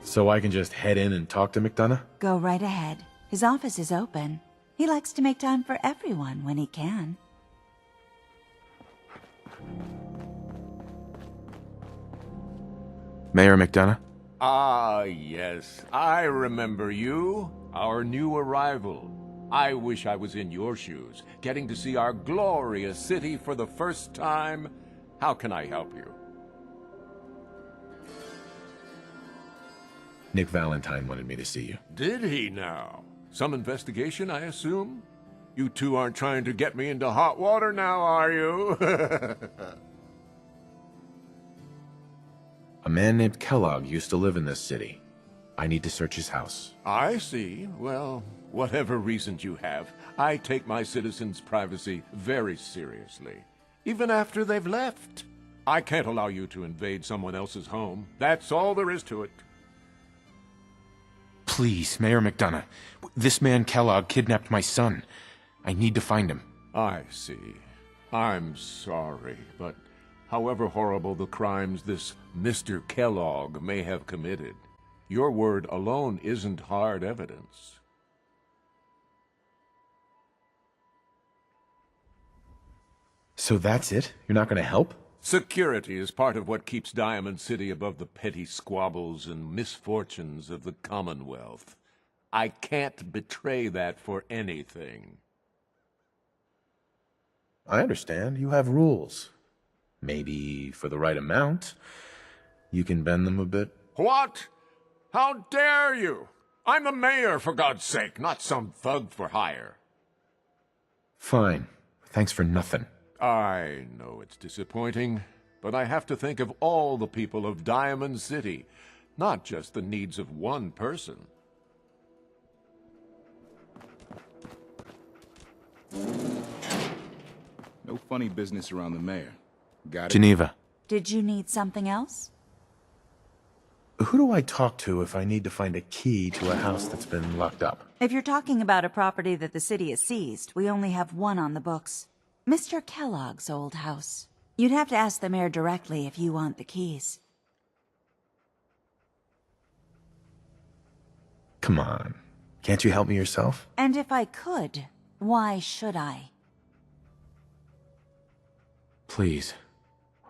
So I can just head in and talk to McDonough? Go right ahead. His office is open. He likes to make time for everyone when he can. Mayor McDonough? Ah, yes. I remember you. Our new arrival. I wish I was in your shoes, getting to see our glorious city for the first time. How can I help you? Nick Valentine wanted me to see you. Did he now? Some investigation, I assume? You two aren't trying to get me into hot water now, are you? A man named Kellogg used to live in this city. I need to search his house. I see. Well, whatever reasons you have, I take my citizens' privacy very seriously. Even after they've left. I can't allow you to invade someone else's home. That's all there is to it. Please, Mayor McDonough. This man Kellogg kidnapped my son. I need to find him. I see. I'm sorry, but however horrible the crimes this Mr. Kellogg may have committed, Your word alone isn't hard evidence. So that's it? You're not going to help? Security is part of what keeps Diamond City above the petty squabbles and misfortunes of the Commonwealth. I can't betray that for anything. I understand. You have rules. Maybe for the right amount, you can bend them a bit. What? How dare you? I'm the mayor, for God's sake, not some thug for hire. Fine. Thanks for nothing. I know it's disappointing, but I have to think of all the people of Diamond City, not just the needs of one person. No funny business around the mayor. Got it? Geneva. Did you need something else? Who do I talk to if I need to find a key to a house that's been locked up? If you're talking about a property that the city has seized, we only have one on the books. Mr. Kellogg's old house. You'd have to ask the mayor directly if you want the keys. Come on. Can't you help me yourself? And if I could, why should I? Please.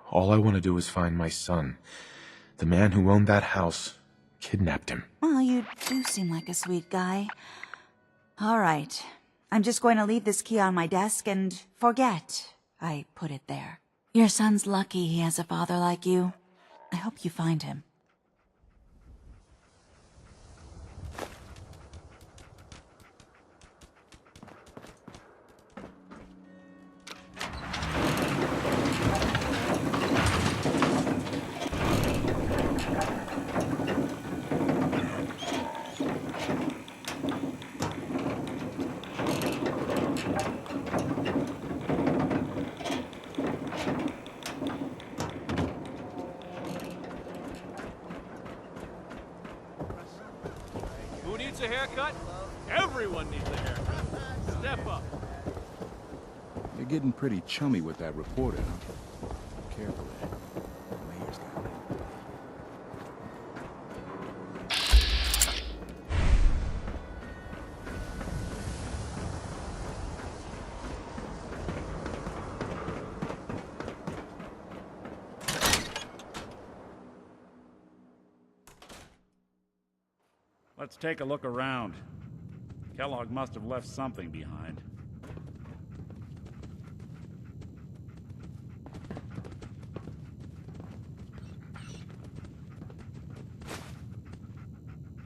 All I want to do is find my son. The man who owned that house kidnapped him. Well, you do seem like a sweet guy. All right. I'm just going to leave this key on my desk and forget I put it there. Your son's lucky he has a father like you. I hope you find him. Who needs a haircut? Everyone needs a haircut. Step up. You're getting pretty chummy with that reporter, huh? Careful there. The mayor's down there. Let's take a look around. Kellogg must have left something behind.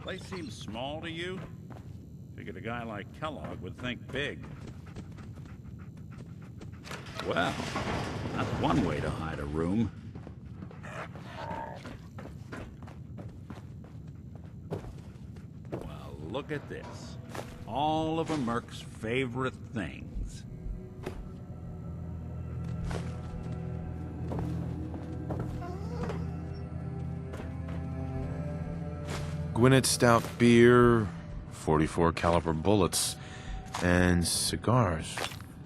Place seems small to you? Figured a guy like Kellogg would think big. Well, that's one way to hide a room. Well, look at this. All of a Merc's favorite things. Gwinnett Stout beer, 44 caliber bullets, and cigars.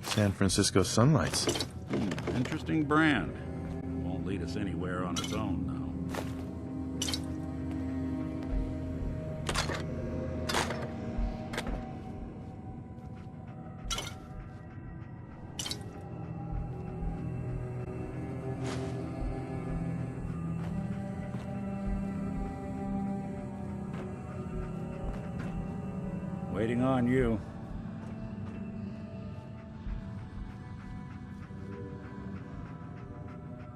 San Francisco Sunlights. Interesting brand. Won't lead us anywhere on its own, though. Waiting on you.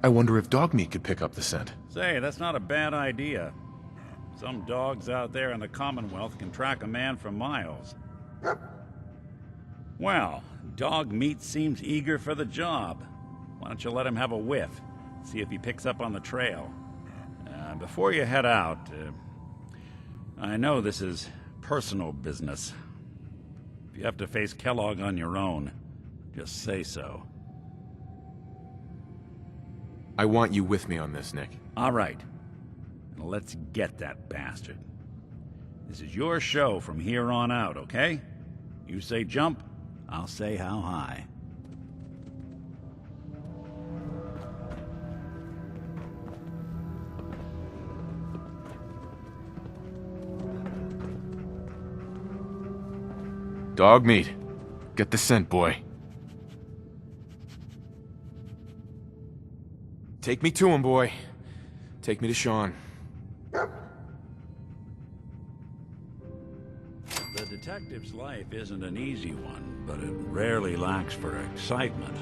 I wonder if dog meat could pick up the scent. Say, that's not a bad idea. Some dogs out there in the Commonwealth can track a man for miles. Well, dog meat seems eager for the job. Why don't you let him have a whiff? See if he picks up on the trail. Before you head out, I know this is personal business. If you have to face Kellogg on your own, just say so. I want you with me on this, Nick. All right. Now let's get that bastard. This is your show from here on out, okay? You say jump, I'll say how high. Dog meat. Get the scent, boy. Take me to him, boy. Take me to Sean. The detective's life isn't an easy one, but it rarely lacks for excitement.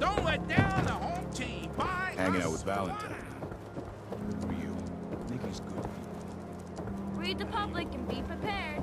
Don't let down the home team. Bye. Hanging out with Valentine. For you. Nikki's good people. Read the public and be prepared.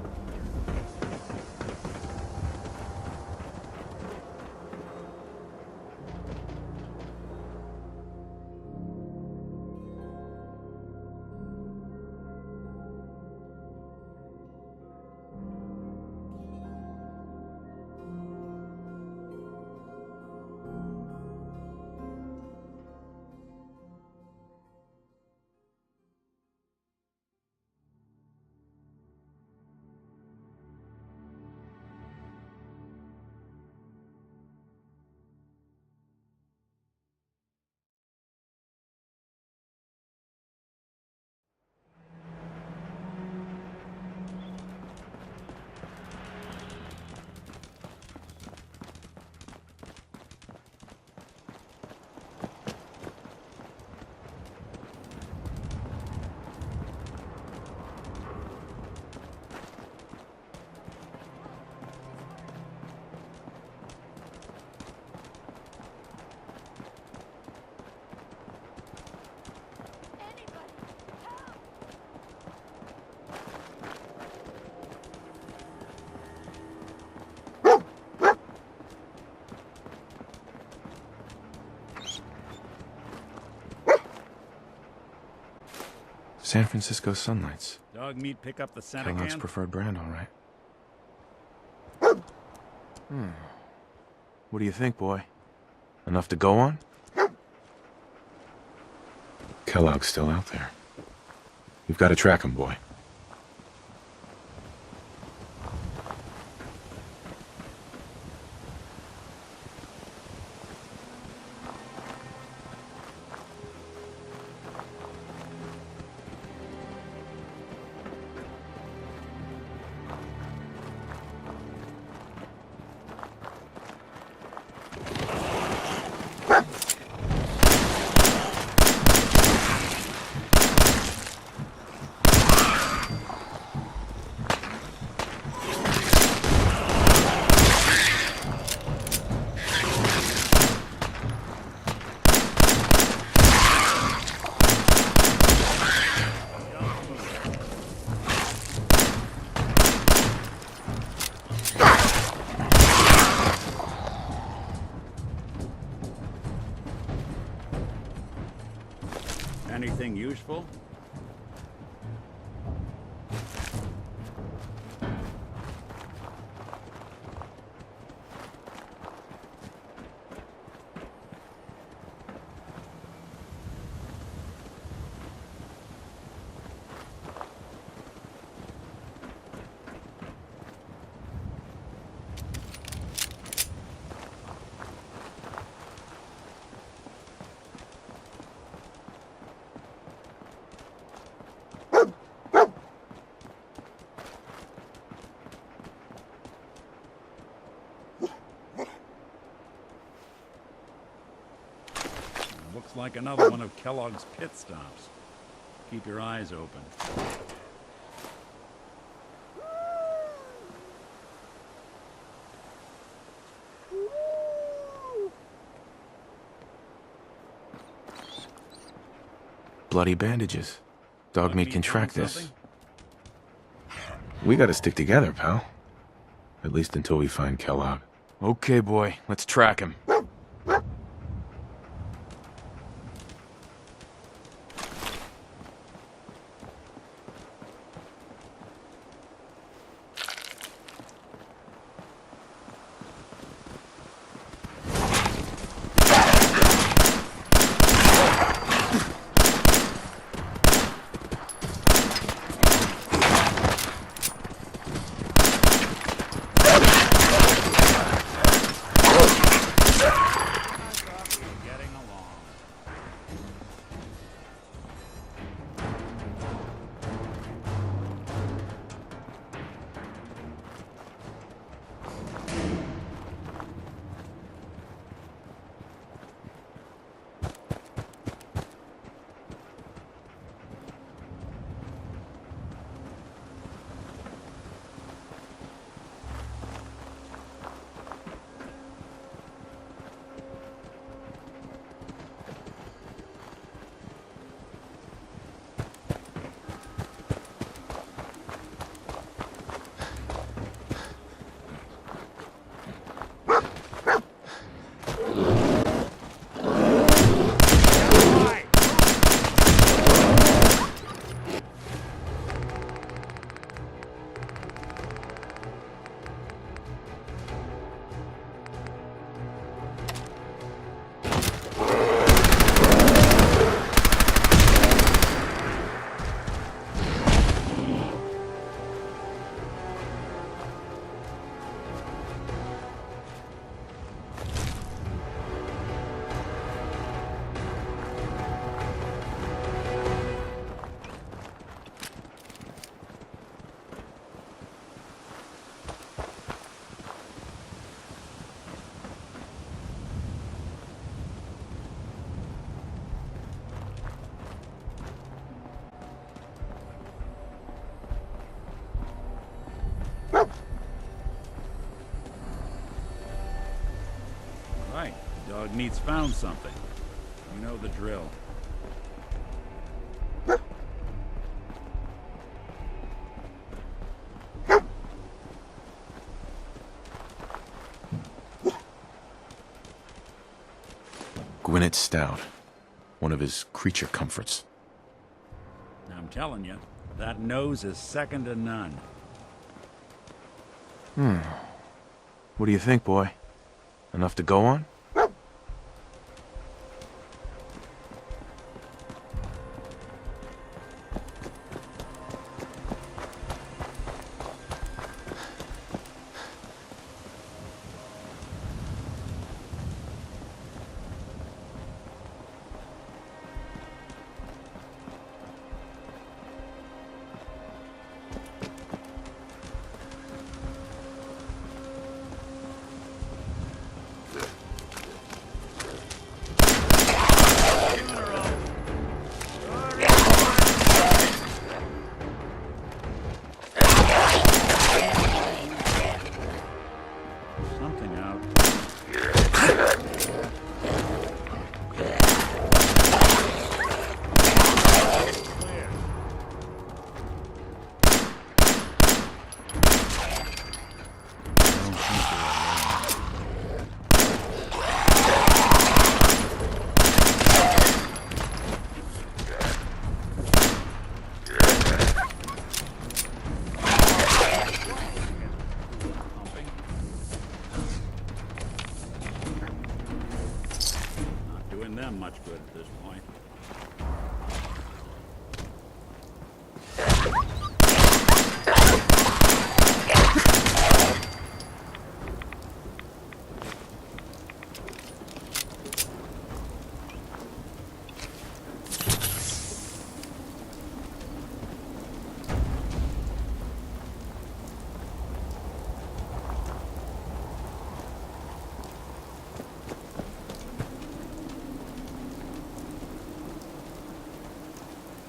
San Francisco Sunlights. Dog meat pick up the scent Kellogg's again? preferred brand, all right. What do you think, boy? Enough to go on? Kellogg's still out there. You've got to track him, boy. Anything useful? Looks like another one of Kellogg's pit stops. Keep your eyes open. Bloody bandages. Dog meat can track this. We gotta stick together, pal. At least until we find Kellogg. Okay, boy. Let's track him. Dog meat's found something. You know the drill. Gwinnett Stout. One of his creature comforts. I'm telling you, that nose is second to none. What do you think, boy? Enough to go on? Something out. Doing them much good at this point.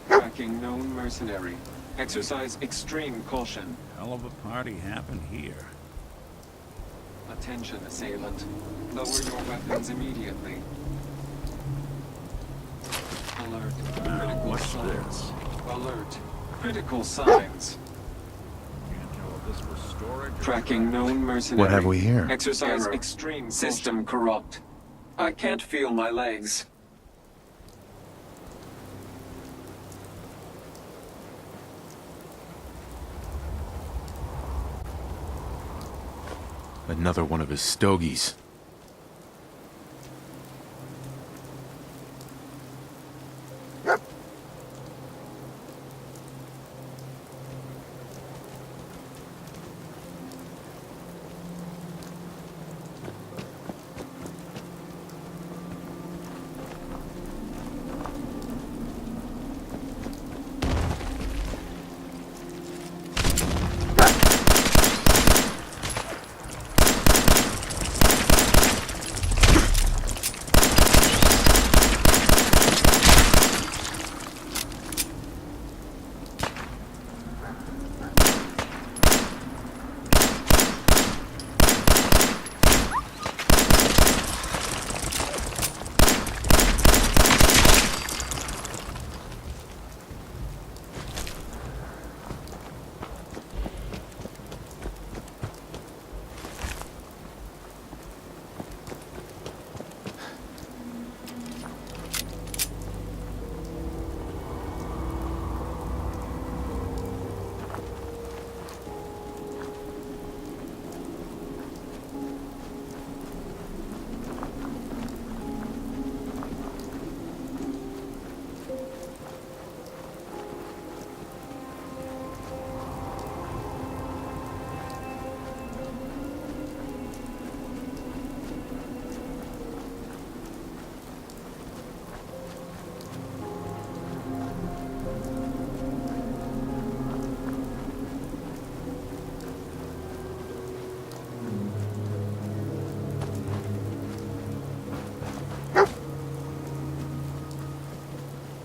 Tracking known mercenary. Exercise extreme caution. Hell of a party happened here. Attention, assailant. Lower your weapons immediately. Alert. Critical what's signs. this? Alert. Critical signs. Can't tell if this was storage or Tracking known mercenary. What have we here? Exercise extreme system corrupt. I can't feel my legs. Another one of his stogies.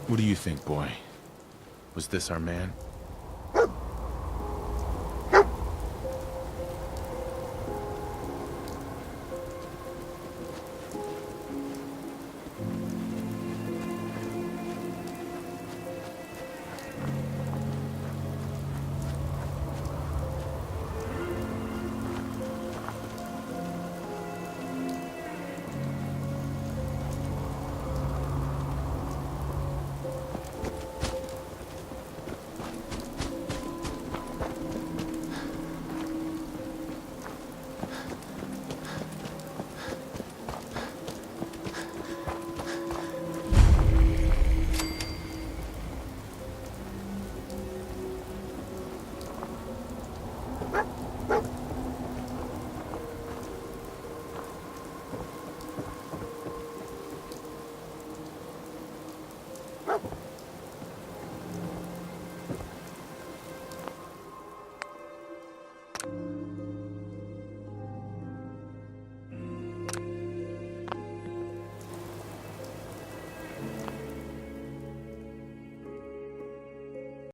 What do you think, boy? Was this our man?